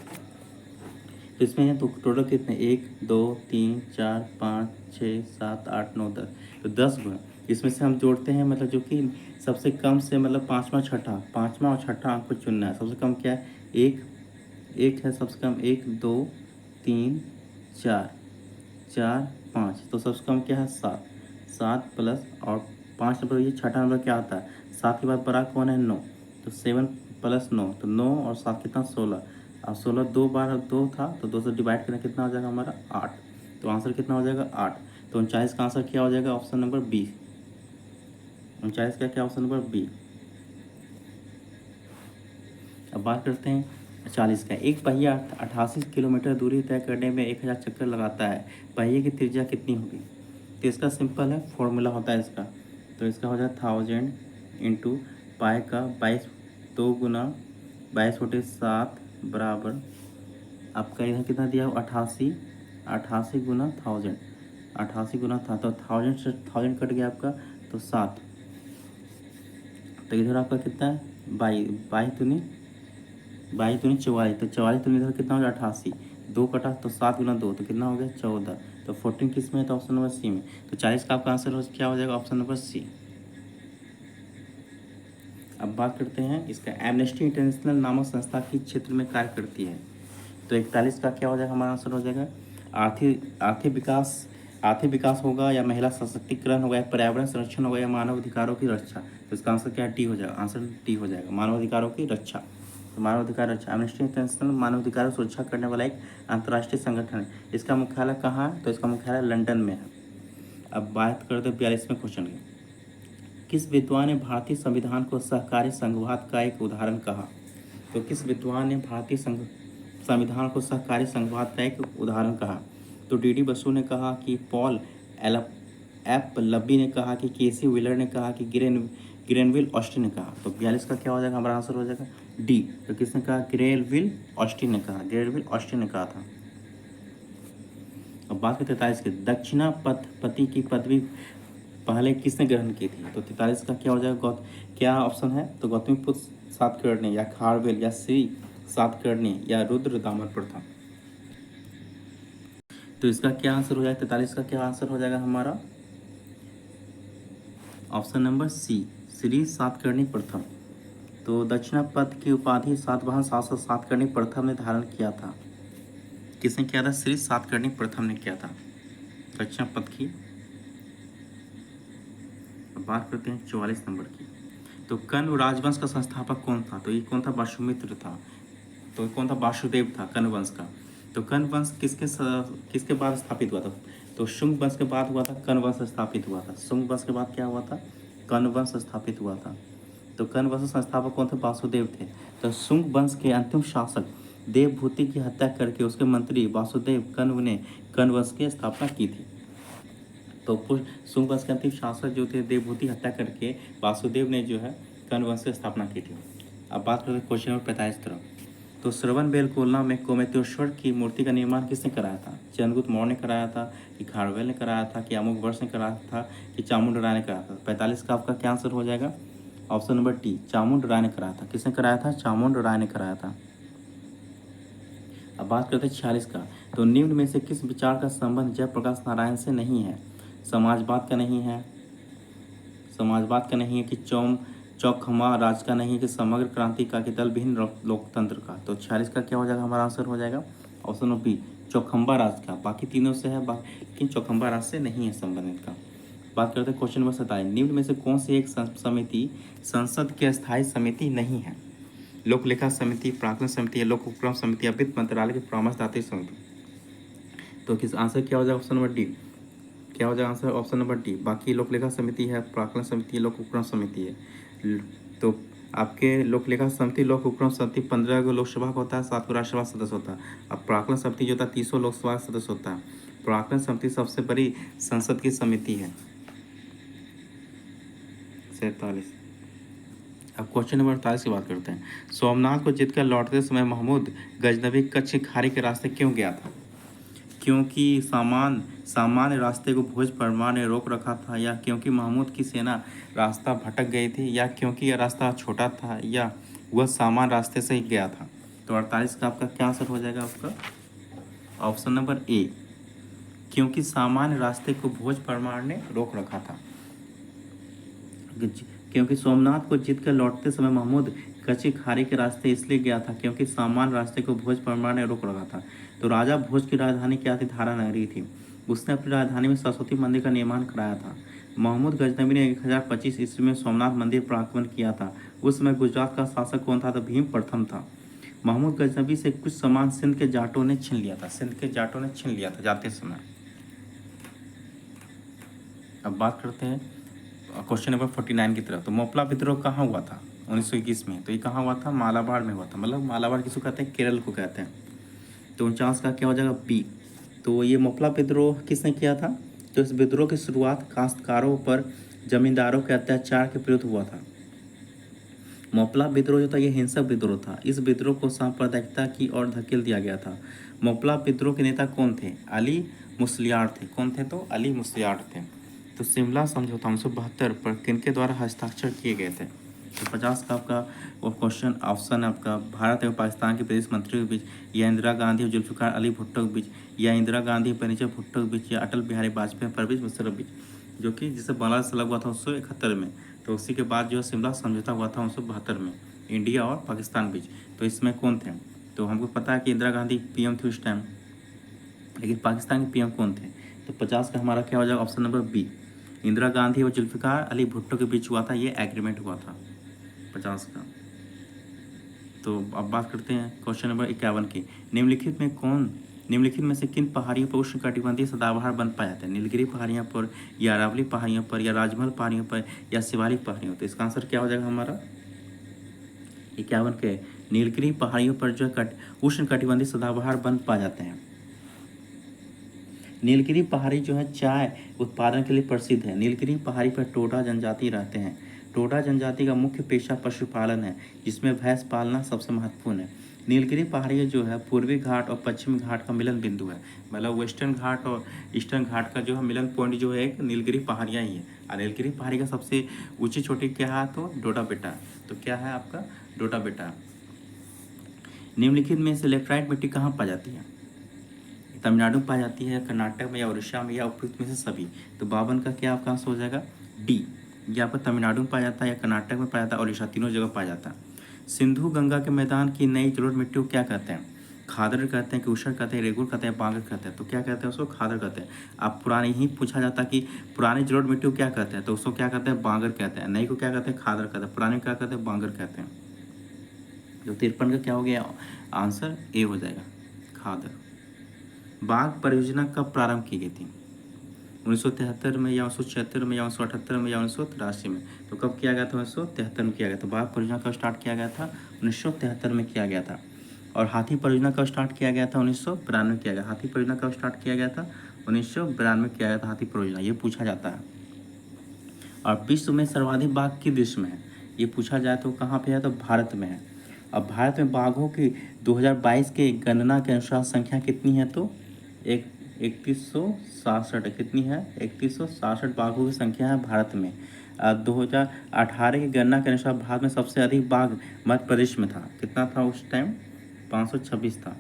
तो इसमें है तो टोटल कितने 1 2 3 4 5 6 7 8 9 10, तो 10 गुना। इसमें से हम जोड़ते हैं मतलब जो कि सबसे कम से मतलब पाँचवा और छठा अंक को चुनना है। सबसे कम क्या है एक है सबसे कम 1 2 3 4 4 5, तो सबसे कम क्या है 7 प्लस और 5 नंबर, ये छठा नंबर क्या आता है 7 के बाद बड़ा कौन है 9, तो 7 + 9, तो 9 और 7 कितना 16। अब 16 2 बार 2 था तो 2 से डिवाइड करना कितना हो जाएगा हमारा 8, तो आंसर कितना हो जाएगा 8। तो 39 का आंसर क्या हो जाएगा ऑप्शन नंबर बी, 39 का क्या ऑप्शन नंबर बी। अब बात करते हैं 40 का। एक पहिया 88 किलोमीटर दूरी तय करने में 1000 चक्कर लगाता है, पहिए की त्रिज्या कितनी होगी। तो इसका सिंपल है फॉर्मूला होता है इसका, तो इसका हो जाए 1000 इंटू पाई का 22 2 गुना 22/7 बराबर आपका इधर कितना दिया हो 88 गुना 1000, 88 गुना था तो 1000 से 1000 कट गया आपका तो 7, तो इधर आपका कितना है 22 दूनी 44, तो 44 दूनी इधर कितना हो गया 88, 2 कटा तो 7 गुना 2 तो कितना हो गया 14, तो 14 किस में है तो ऑप्शन नंबर सी में। तो 40 का आपका आंसर क्या हो जाएगा ऑप्शन नंबर सी। अब बात करते हैं इसका, एमनेस्टी इंटरनेशनल नामक संस्था किस क्षेत्र में कार्य करती है। तो 41 का क्या हो जाएगा, हमारा आंसर हो जाएगा आर्थिक विकास होगा, या महिला सशक्तिकरण होगा, या पर्यावरण संरक्षण होगा, या मानव अधिकारों की रक्षा। तो इसका आंसर क्या डी हो जाएगा, आंसर डी हो जाएगा, मानव अधिकारों की रक्षा। तो मानव अधिकार रक्षा, एमनेस्टी इंटरनेशनल मानव अधिकारों की सुरक्षा करने वाला एक अंतर्राष्ट्रीय संगठन है। इसका मुख्यालय कहाँ है, तो इसका मुख्यालय लंदन में है। अब बात करते हैं 42वें क्वेश्चन की। किस विद्वान ने भारतीय संविधान को सहकारी संघवाद का एक उदाहरण कहा। तो किस विद्वान ने भारतीय संविधान को सहकारी संघवाद का एक उदाहरण कहा। तो डी बसु ने कहा, कि पॉल एफ लब्बी ने कहा, कि केसी व्हीलर ने कहा, कि ग्रेनविल ऑस्टिन ने कहा। तो 42 का क्या हो जाएगा, हमारा आंसर हो जाएगा डी। तो किसने कहा, ग्रेनविल ऑस्टिन ने कहा, ग्रेनविल ऑस्टिन ने कहा था। अब बात करते 43 के, दक्षिणापति की पदवी पहले किसने ग्रहण की थी। तो 43 का क्या हो जाएगा, क्या ऑप्शन है, तो गौतमीपुत्र सातकर्णी, या खारवेल, या श्री सातकर्णी, या रुद्र दामन प्रथम। तो इसका क्या आंसर हो जाएगा, 43 का क्या आंसर हो जाएगा हमारा, option number C, Shri Satakarni प्रथम। तो दक्षिणापथ की उपाधि सातवाहन शासक सातकर्णी प्रथम ने धारण किया था। किसने किया था, श्री सातकर्णी प्रथम ने किया था दक्षिणापथ की। अब बात करते हैं 44 नंबर की। तो कण्व राजवंश का संस्थापक कौन था। तो ये कौन था, वासुमित्र था। तो कौन था, वासुदेव था कण्व वंश का। तो कण्व वंश किसके बाद स्थापित हुआ था। तो शुंग वंश के बाद हुआ था कण्व वंश स्थापित हुआ था। शुंग वंश के बाद क्या हुआ था, कण्व वंश स्थापित हुआ था। तो कण्व वंश संस्थापक कौन थे, वासुदेव थे। तो शुंग वंश के अंतिम शासक देवभूति की हत्या करके उसके मंत्री वासुदेव कण्व ने कण्व वंश की स्थापना की थी। तो शुंग वंश के अंतिम शासक जो थे देवभूति हत्या करके वासुदेव ने जो है कण्व वंश की स्थापना की थी। अब बात करते हैं क्वेश्चन नंबर 45 तरफ। तो श्रवण बेलगोला में कोमेतेश्वर की मूर्ति का निर्माण किसने कराया था। चंद्रगुप्त मौर्य ने कराया था, कि खारवेल ने कराया था, कि अमोघवर्ष ने कराया था, कि चामुंड राय ने कराया था। 45 का आपका क्या आंसर हो जाएगा, ऑप्शन नंबर टी, चामुंड राय ने कराया था। किसने कराया था, चामुंड राय ने कराया था। अब बात करते हैं 46 का। तो निम्न में से किस विचार का संबंध जयप्रकाश नारायण से नहीं है। समाजवाद का नहीं है, कि चौखमा राज का नहीं है, कि समग्र क्रांति का, कि दल विहीन लोकतंत्र का। तो 46 का क्या हो जाएगा, हमारा आंसर हो जाएगा ऑप्शन नंबर बी, चौखम्बा राज का। बाकी तीनों से है, लेकिन चौखम्बा राज से नहीं है संबंधित का। बात करते हैं क्वेश्चन नंबर 27। निम्न में से कौन सी एक समिति संसद की अस्थायी समिति नहीं है। लोक लेखा समिति, प्राक्कलन समिति, या लोक उपक्रम समिति, या वित्त मंत्रालय की परामर्शदात्री समिति। तो किस आंसर क्या हो जाएगा, ऑप्शन नंबर डी, क्या हो जाएगा आंसर, ऑप्शन नंबर डी। बाकी लोक लेखा समिति है, प्राक्कलन समिति है, लोक उपक्रम समिति है। तो आपके लोक लेखा समिति, लोक उपक्रम समिति 15 को लोकसभा का होता है, 7 को राज्यसभा सदस्य होता है। अब प्राक्कलन समिति जो होता है 30 लोकसभा सदस्य होता है। प्राक्कलन समिति सबसे बड़ी संसद की समिति है। 47। अब क्वेश्चन नंबर 48 की बात करते हैं। सोमनाथ को जीतकर लौटते समय महमूद गजनबी कच्छ खाड़ी के रास्ते क्यों गया था। क्योंकि सामान्य रास्ते को भोज परमार ने रोक रखा था, या क्योंकि महमूद की सेना रास्ता भटक गई थी, या क्योंकि यह रास्ता छोटा था, या वह सामान्य रास्ते से ही गया था। तो 48 का आपका क्या आंसर हो जाएगा, आपका ऑप्शन नंबर ए, क्योंकि सामान्य रास्ते को भोज परमार ने रोक रखा था। क्योंकि सोमनाथ को जीतकर लौटते समय महमूद कच्ची खाड़ी के रास्ते इसलिए गया था क्योंकि सामान्य रास्ते को भोज परमार ने रोक रखा था। तो राजा भोज की राजधानी क्या थी, धारा नगरी थी। उसने अपनी राजधानी में सरस्वती मंदिर का निर्माण कराया था। महमूद गजनबी ने 1025 ईस्वी में सोमनाथ मंदिर पर आक्रमण किया था। उस समय गुजरात का शासक कौन था, तो भीम प्रथम था। महमूद गजनबी से कुछ सामान सिंध के जाटों ने छीन लिया था, जाते समय। अब बात करते हैं क्वेश्चन नंबर 49 की तरफ। तो मोपला विद्रोह कहाँ हुआ था, 1921 में। तो ये कहाँ हुआ था, मालाबार में हुआ था। मतलब मालाबार किसको कहते हैं, केरल को कहते हैं। तो 49 का क्या हो जाएगा, बी। तो ये मोपला विद्रोह किसने किया था। तो इस विद्रोह की शुरुआत काश्तकारों पर जमींदारों के अत्याचार के विरुद्ध हुआ था। मोपला विद्रोह जो था ये हिंसक विद्रोह था। इस विद्रोह को सांप्रदायिकता की ओर धकेल दिया गया था। मोपला विद्रोह के नेता कौन थे, अली मुस्लियार थे। कौन थे, तो अली मुस्लियार थे। तो शिमला समझौता 1972 पर किनके द्वारा हस्ताक्षर किए गए थे। तो 50 का आपका वो क्वेश्चन ऑप्शन है आपका, भारत एवं पाकिस्तान के विदेश मंत्रियों के बीच, या इंदिरा गांधी और जुल्फिकार अली भुट्टो के बीच, या इंदिरा गांधी बेनजीर भुट्टो के बीच, या अटल बिहारी वाजपेयी परवेज मुशर्रफ बीच, जो कि जिसे बांग्लादेश अलग हुआ था 1971 में। तो उसी के बाद जो शिमला समझौता हुआ था 1972 में, इंडिया और पाकिस्तान बीच। तो इसमें कौन थे, तो हमको पता है कि इंदिरा गांधी पीएम थी उस टाइम, लेकिन पाकिस्तान के पीएम कौन थे? तो 50 का हमारा क्या हो जाएगा? Option number B, Indira Gandhi और जुल्फ़िकार अली भुट्टो के बीच हुआ था, ये एग्रीमेंट हुआ था 50 का। तो अब बात करते हैं क्वेश्चन नंबर 51 की। निम्नलिखित में से किन पहाड़ियों पर उष्णकटिबंधीय सदाबहार वन पाया जाता है? नीलगिरी पहाड़ियों पर, या अरावली पहाड़ियों पर, या राजमहल पहाड़ियों पर, या शिवालिक पहाड़ियों? तो इसका आंसर क्या हो जाएगा हमारा 51 के नीलगिरी पहाड़ियों पर जो उष्णकटिबंधीय सदाबहार वन पाए जाते हैं। नीलगिरी पहाड़ी जो है चाय उत्पादन के लिए प्रसिद्ध है। नीलगिरी पहाड़ी पर टोडा जनजाति रहते हैं। टोडा जनजाति का मुख्य पेशा पशुपालन है, जिसमें भैंस पालना सबसे महत्वपूर्ण है। नीलगिरी पहाड़ी जो है पूर्वी घाट और पश्चिमी घाट का मिलन बिंदु है, मतलब वेस्टर्न घाट और ईस्टर्न घाट का जो है मिलन पॉइंट जो है एक नीलगिरी पहाड़ियाँ ही है। और नीलगिरी पहाड़ी का सबसे ऊंची चोटी क्या है? तो डोडा बेटा। तो क्या है आपका? डोडा बेटा। निम्नलिखित में से इलेक्ट्राइट मिट्टी कहाँ पाई जाती है? तमिलनाडु में पाई जाती है, कर्नाटक में, या उड़ीसा में, या उपयुक्त में से सभी? तो 52 का क्या आपका आंसर हो जाएगा? डी। ये आपका तमिलनाडु में पाया जाता है, या कर्नाटक में पाया जाता है, और उड़ीसा, तीनों जगह पाया जाता है। सिंधु गंगा के मैदान की नई जलोढ़ मिट्टी को क्या कहते हैं? खादर कहते हैं कि ऊसर कहते हैं, रेगुर कहते हैं, बांगर कहते हैं? तो क्या कहते हैं उसको? खादर कहते हैं। अब पुराने ही पूछा जाता कि पुरानी जलोढ़ मिट्टी को क्या कहते हैं, तो उसको क्या कहते हैं? बांगर कहते हैं। नई को क्या कहते हैं? खादर कहते हैं। पुराने को क्या कहते हैं? बांगर कहते हैं। जो 53 का क्या हो गया आंसर? ए हो जाएगा, खादर। बाघ परियोजना कब प्रारंभ की गई थी? 1973 में, या 1976 में, या 1978 में, या 1983 में? तो कब किया गया था? 1973 में किया गया था। बाघ परियोजना कब स्टार्ट किया गया था? 1973 में किया गया था। और हाथी परियोजना कब स्टार्ट किया गया था? 1992 किया गया। हाथी परियोजना कब स्टार्ट किया गया था? 1992 किया गया था हाथी परियोजना, ये पूछा जाता है। और विश्व में सर्वाधिक बाघ किस देश में है? ये पूछा जाए तो कहाँ पे है? तो भारत में है। अब भारत में बाघों की 2022 के गणना के अनुसार संख्या कितनी है? तो 3167 कितनी है? 3167 बाघों की संख्या है भारत में। 2018 की गणना के अनुसार भारत में सबसे अधिक बाघ मध्य प्रदेश में था। कितना था उस टाइम? 526 था।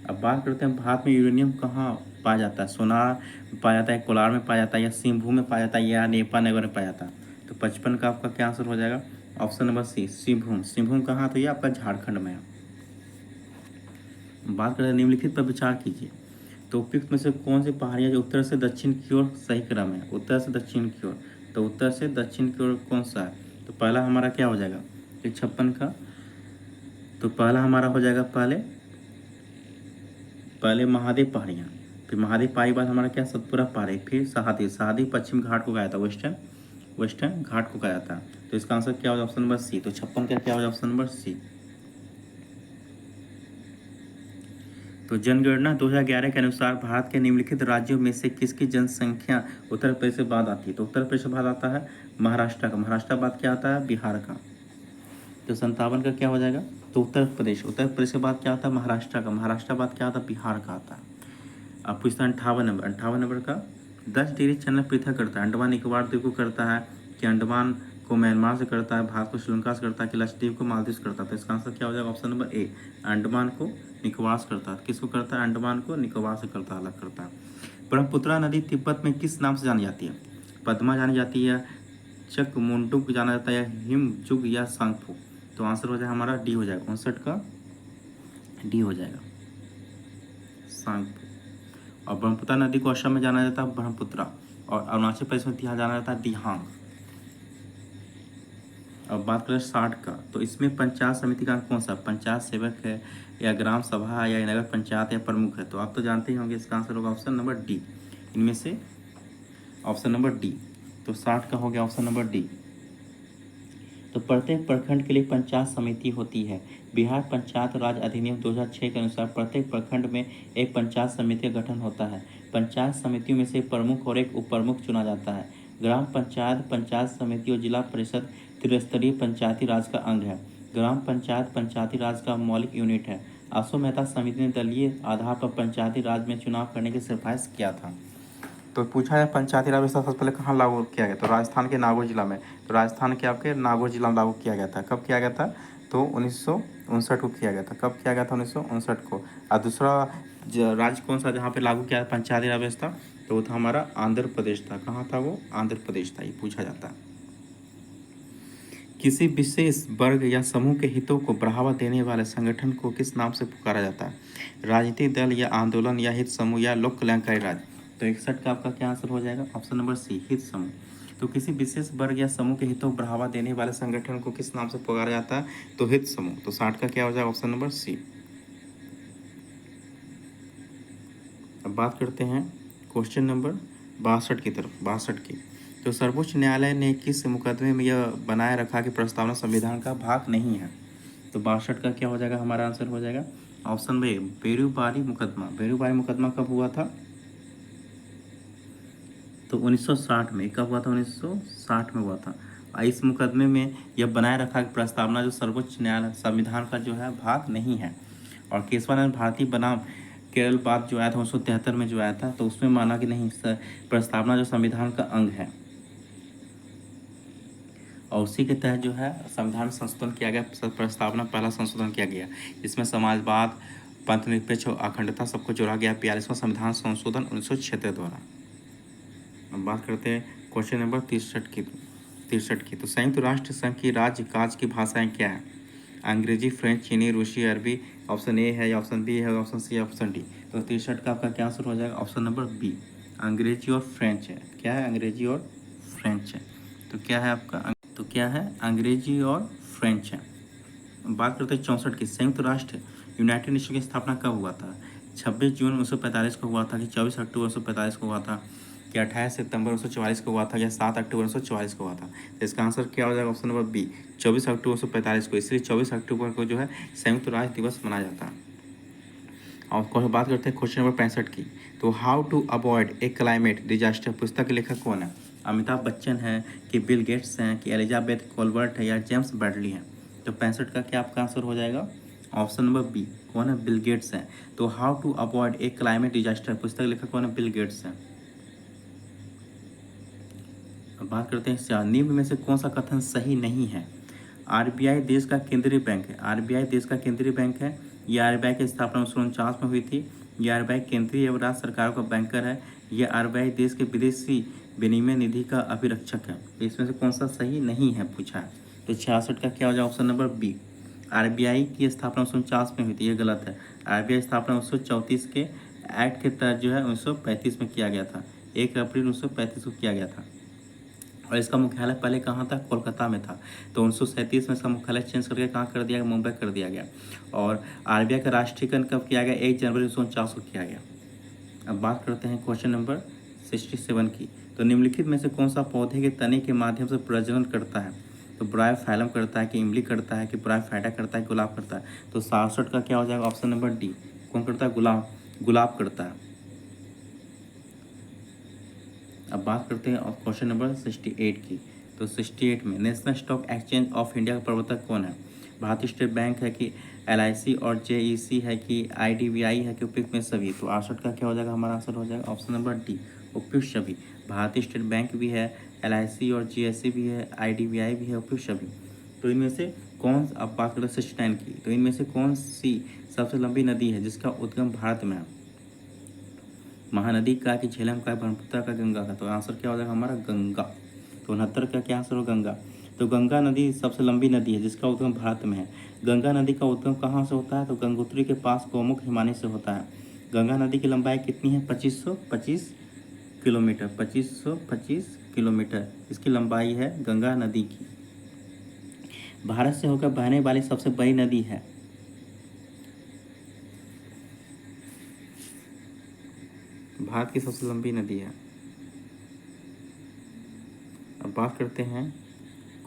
अब बात करते हैं भारत में यूरेनियम कहाँ पाया जाता है? सोनार में पाया जाता है, कोलार में पाया जाता है, या सिंहभूम में पाया जाता है, या नेपा नगर में पाया जाता है? तो 55 का आपका क्या आंसर हो जाएगा? Option number C, Singhbhum. Singhbhum कहाँ? तो ये आपका झारखंड में है। बात करते हैं निम्नलिखित पर विचार कीजिए। तो उपयुक्त में से कौन सी पहाड़ियाँ जो उत्तर से दक्षिण की ओर सही क्रम है? उत्तर से दक्षिण की ओर, तो उत्तर से दक्षिण की ओर कौन सा है? तो पहला हमारा क्या हो जाएगा? 56 का। तो पहला हमारा हो जाएगा पहले महादेव पहाड़ियाँ, फिर महादेव पहाड़ी बाद हमारा क्या? सतपुरा पहाड़ी, फिर सहादी पश्चिम घाट को गाया था, वेस्टर्न घाट को गाया था। तो इसका आंसर क्या हो जाए? Option number C. तो 56 का क्या हो जाए? Option number C. तो जनगणना 2011 के अनुसार भारत के निम्नलिखित राज्यों में से किसकी जनसंख्या उत्तर प्रदेश से बाद आती है? तो उत्तर प्रदेश से बाद आता है महाराष्ट्र का। महाराष्ट्र बाद क्या आता है? बिहार का। तो 57 का क्या हो जाएगा? तो उत्तर प्रदेश के बाद क्या आता है? महाराष्ट्र का। महाराष्ट्र बाद क्या आता है? बिहार का आता है। अब पूछता है 58 नंबर का। 10 डिग्री चैनल पृथक करता है। अंडमान निकोबार द्वीप को करता है, कि अंडमान को म्यांमार से करता है, भारत को श्रीलंका से करता है, कि लक्षद्वीप को मालदीव से करता है? तो इसका आंसर क्या हो जाएगा? ऑप्शन नंबर ए, अंडमान को निकोबार से करता है। किसको करता है? अंडमान को निकोबार से करता है, अलग करता है। ब्रह्मपुत्रा नदी तिब्बत में किस नाम से जानी जाती है? पद्मा जानी जाती है, चकमुंडुक जाना जाता है, या हिमजुग, या सांगफो? तो आंसर हो जाएगा हमारा डी हो जाएगा, 59 का डी हो जाएगा, सांगफो। और ब्रह्मपुत्रा नदी को असम में जाना जाता है ब्रह्मपुत्रा, और अरुणाचल प्रदेश में जाना जाता है दिहांग। अब बात करें 60 का, तो इसमें पंचायत समिति का कौन सा? पंचायत सेवक है, या ग्राम सभा है, या नगर पंचायत, या प्रमुख है? तो आप तो जानते ही होंगे, इसका आंसर होगा ऑप्शन नंबर डी। इनमें से ऑप्शन नंबर डी। तो 60 का हो गया ऑप्शन नंबर डी। तो प्रत्येक प्रखंड के लिए पंचायत समिति होती है। बिहार पंचायत राज अधिनियम 2006 के अनुसार प्रत्येक प्रखंड में एक पंचायत समिति का गठन होता है। पंचायत समितियों में से प्रमुख और एक उप प्रमुख चुना जाता है। ग्राम पंचायत पंचायत समिति और जिला परिषद त्रिस्तरीय पंचायती राज का अंग है। ग्राम पंचायत पंचायती राज का मौलिक यूनिट है। आशु मेहता समिति ने दलीय आधार पर पंचायती राज में चुनाव करने की सिफारिश किया था। तो पूछा है पंचायती राज व्यवस्था सबसे पहले कहाँ लागू किया गया? तो राजस्थान के नागौर जिला में। तो राजस्थान के आपके नागौर जिला में लागू किया गया था। कब किया गया था? तो 1959 को किया गया था। कब किया गया था? 1959 को। और दूसरा राज्य कौन सा जहाँ पे लागू किया पंचायती राज व्यवस्था? तो वो था हमारा आंध्र प्रदेश था। कहाँ था वो? आंध्र प्रदेश था। ये पूछा जाता है। किसी विशेष वर्ग या समूह के हितों को बढ़ावा देने वाले संगठन को किस नाम से पुकारा जाता है? राजनीतिक दल या आंदोलन या हित समूह या लोक कल्याणकारी राज्य। तो 61 का आपका क्या आंसर हो जाएगा? ऑप्शन नंबर सी, हित समूह। तो किसी विशेष वर्ग या समूह के हितों को बढ़ावा देने वाले संगठन को किस नाम से पुकारा जाता है? तो हित समूह। तो 60 का क्या हो जाएगा? Option number C. अब बात करते हैं क्वेश्चन नंबर 62 की तरफ, 62 की। तो सर्वोच्च न्यायालय ने किस मुकदमे में यह बनाए रखा कि प्रस्तावना संविधान का भाग नहीं है? तो 62 का क्या हो जाएगा? हमारा आंसर हो जाएगा ऑप्शन बी, बेरुबारी मुकदमा। बेरुबारी मुकदमा कब हुआ था? तो 1960 में। कब हुआ था? 1960 में हुआ था। और इस मुकदमे में यह बनाए रखा कि प्रस्तावना जो सर्वोच्च न्यायालय संविधान का जो है भाग नहीं है। और केशवानंद भारती बनाम केरल बात जो आया था 1973 में जो आया था, तो उसमें माना कि नहीं, प्रस्तावना जो संविधान का अंग है। और उसी के तहत जो है संविधान संशोधन किया गया, प्रस्तावना पहला संशोधन किया गया, जिसमें समाजवाद, पंथ निरपेक्ष और अखंडता सबको जोड़ा गया। 42वां संविधान संशोधन 1976 द्वारा। अब बात करते हैं क्वेश्चन नंबर 63 की। तो संयुक्त राष्ट्र संघ की राज्य काज की भाषाएं क्या है? अंग्रेजी, फ्रेंच, चीनी, रूसी, अरबी। ऑप्शन ए है या ऑप्शन बी है, ऑप्शन सी, ऑप्शन डी। तो 63 का आपका क्या आंसर हो जाएगा? ऑप्शन नंबर बी, अंग्रेजी और फ्रेंच है। क्या है? अंग्रेजी और फ्रेंच है। तो क्या है आपका? तो क्या है? अंग्रेजी और फ्रेंच है। बात करते हैं 64 की। संयुक्त राष्ट्र यूनाइटेड नेशन की स्थापना कब हुआ था? 26 जून 1945 को हुआ था कि 24 अक्टूबर 1945 को हुआ था कि 28 सितंबर 1944 को हुआ था या 7 अक्टूबर 1944 को हुआ था? तो इसका आंसर क्या हो जाएगा? ऑप्शन नंबर बी, 24 अक्टूबर 1945 को। इसलिए 24 अक्टूबर को जो है संयुक्त राष्ट्र दिवस मनाया जाता है। और बात करते हैं क्वेश्चन नंबर 65 की। तो how to avoid a climate disaster पुस्तक के लेखक कौन है? अमिताभ बच्चन है कि बिल गेट्स हैं कि एलिजाबेथ कोलबर्ट है या जेम्स बैडली है? तो 65 का क्या आपका आंसर हो जाएगा? ऑप्शन नंबर बी, कौन है? बिल गेट्स हैं। तो how to avoid a climate disaster पुस्तक लेखक कौन है? बिल गेट्स हैं। अब बात करते हैं निम्न में से कौन सा कथन सही नहीं है? आरबीआई देश का केंद्रीय बैंक है। आरबीआई देश का केंद्रीय बैंक है। ये आरबीआई की स्थापना 1949 में हुई थी। ये आरबीआई केंद्रीय एवं राज्य सरकारों का बैंकर है। ये आरबीआई देश के विदेशी विनिमय निधि का अभिरक्षक है। तो इसमें से कौन सा सही नहीं है पूछा है? तो 66 का क्या हो जाए? ऑप्शन नंबर बी, आरबीआई की स्थापना 1949 में हुई थी। ये गलत है। आरबीआई स्थापना 1934 के एक्ट के तहत जो है 1935 में किया गया था। 1 अप्रैल 1935 को किया गया था। और इसका मुख्यालय पहले कहाँ था? कोलकाता में था। तो 1937 में इसका मुख्यालय चेंज करके कहाँ कर दिया गया? मुंबई कर दिया गया। और आरबीआई का राष्ट्रीयकरण कब किया गया? 1 जनवरी 1949 को किया गया। अब बात करते हैं क्वेश्चन नंबर 67 की। तो निम्नलिखित में से कौन सा पौधे के तने के माध्यम से प्रजनन करता है? तो ब्रायोफाइलम करता है कि इमली करता है कि ब्रायोफाइटा करता है, गुलाब करता है? तो 67 का क्या हो जाएगा? ऑप्शन नंबर डी, कौन करता है? गुलाब करता है। अब बात करते हैं क्वेश्चन नंबर 68 की। तो 68 में national stock exchange of India का प्रवर्तक कौन है? भारतीय स्टेट बैंक है कि एलआईसी और जेईसी है कि आईडीबीआई है कि उपयुक्त में सभी? तो 68 का क्या हो जाएगा? हमारा आंसर हो जाएगा ऑप्शन नंबर डी, उपयुक्त सभी। भारतीय स्टेट बैंक भी है, एलआईसी और जेईसी भी है, आईडीबीआई भी है, उपयुक्त सभी। तो इनमें से कौन, अब बात करें 69 की, तो इनमें से कौन सी सबसे लंबी नदी है जिसका उद्गम भारत में है? महानदी का कि झेलम का, ब्रह्मपुत्र का, गंगा का? तो आंसर क्या हो जाएगा हमारा? गंगा। तो 69 का क्या आंसर हो? गंगा। तो गंगा नदी सबसे लंबी नदी है जिसका उद्गम भारत में है। गंगा नदी का उद्गम कहाँ से होता है? तो गंगोत्री के पास गौमुख हिमानी से होता है। गंगा नदी की लंबाई कितनी है? 2525 किलोमीटर। 2525 किलोमीटर इसकी लंबाई है गंगा नदी की। भारत से होकर बहने वाली सबसे बड़ी नदी है? भारत की सबसे लंबी नदी है। अब बात करते हैं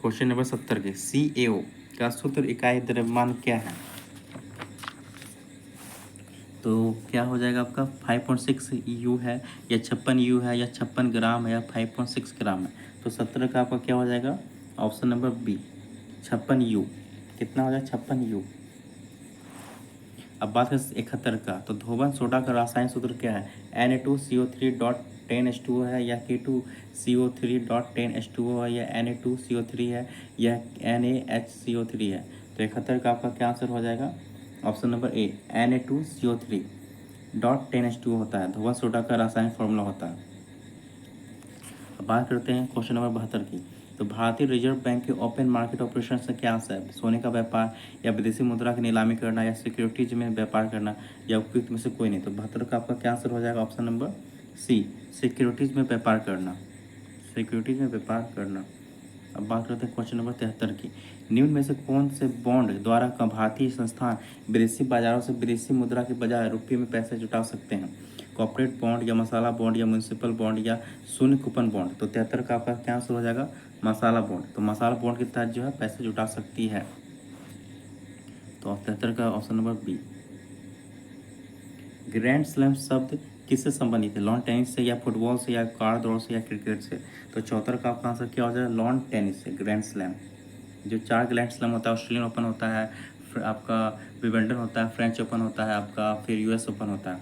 क्वेश्चन नंबर 70 के। CAO का सूत्र इकाई द्रव्यमान क्या है? तो क्या हो जाएगा आपका? 5.6 यू है या 56 यू है या 56 ग्राम है या 5.6 ग्राम है? तो 70 का आपका क्या हो जाएगा? ऑप्शन नंबर बी, 56 यू। कितना हो जाएगा? 56 यू। अब बात करें 71 का। तो धोबन सोडा का रासायनिक सूत्र क्या है? Na2CO3.10H2O है या K2CO3.10H2O है या Na2CO3 है या NaHCO3 है? तो 71 का आपका क्या आंसर हो जाएगा? ऑप्शन नंबर ए, Na2CO3.10H2O होता है, धोबन सोडा का रासायनिक फॉर्मूला होता है। अब बात करते हैं क्वेश्चन नंबर 72 की। तो भारतीय रिजर्व बैंक के ओपन मार्केट ऑपरेशन से क्या आशय है? सोने का व्यापार या विदेशी मुद्रा की नीलामी करना या सिक्योरिटीज में व्यापार करना या उपयुक्त में से कोई नहीं। तो 72 का आपका क्या आंसर हो जाएगा? ऑप्शन नंबर सी, सिक्योरिटीज में व्यापार करना, सिक्योरिटीज में व्यापार करना। अब बात करते हैं क्वेश्चन नंबर 73 की। निम्न में से कौन से बॉन्ड द्वारा का भारतीय संस्थान विदेशी बाजारों से विदेशी मुद्रा के बजाय रुपये में पैसे जुटा सकते हैं? कॉर्पोरेट बॉन्ड या मसाला बॉन्ड या म्यूनसिपल बॉन्ड या शून्य कूपन बॉन्ड। तो 73 का आपका क्या आंसर हो जाएगा? मसाला बॉन्ड। तो मसाला बॉन्ड के तहत जो है पैसे जुटा सकती है। तो 73 का option number B. Grand slam शब्द किससे संबंधित है? लॉन टेनिस से या फुटबॉल से या कार दौड़ से या क्रिकेट से। तो 74 का आपका आंसर क्या हो जाएगा? लॉन टेनिस से, ग्रैंड स्लैम। जो 4 ग्रैंड स्लैम होता है, ऑस्ट्रेलियन ओपन होता है, फिर आपका विंबलडन होता है, फ्रेंच ओपन होता है आपका, फिर यूएस ओपन होता है।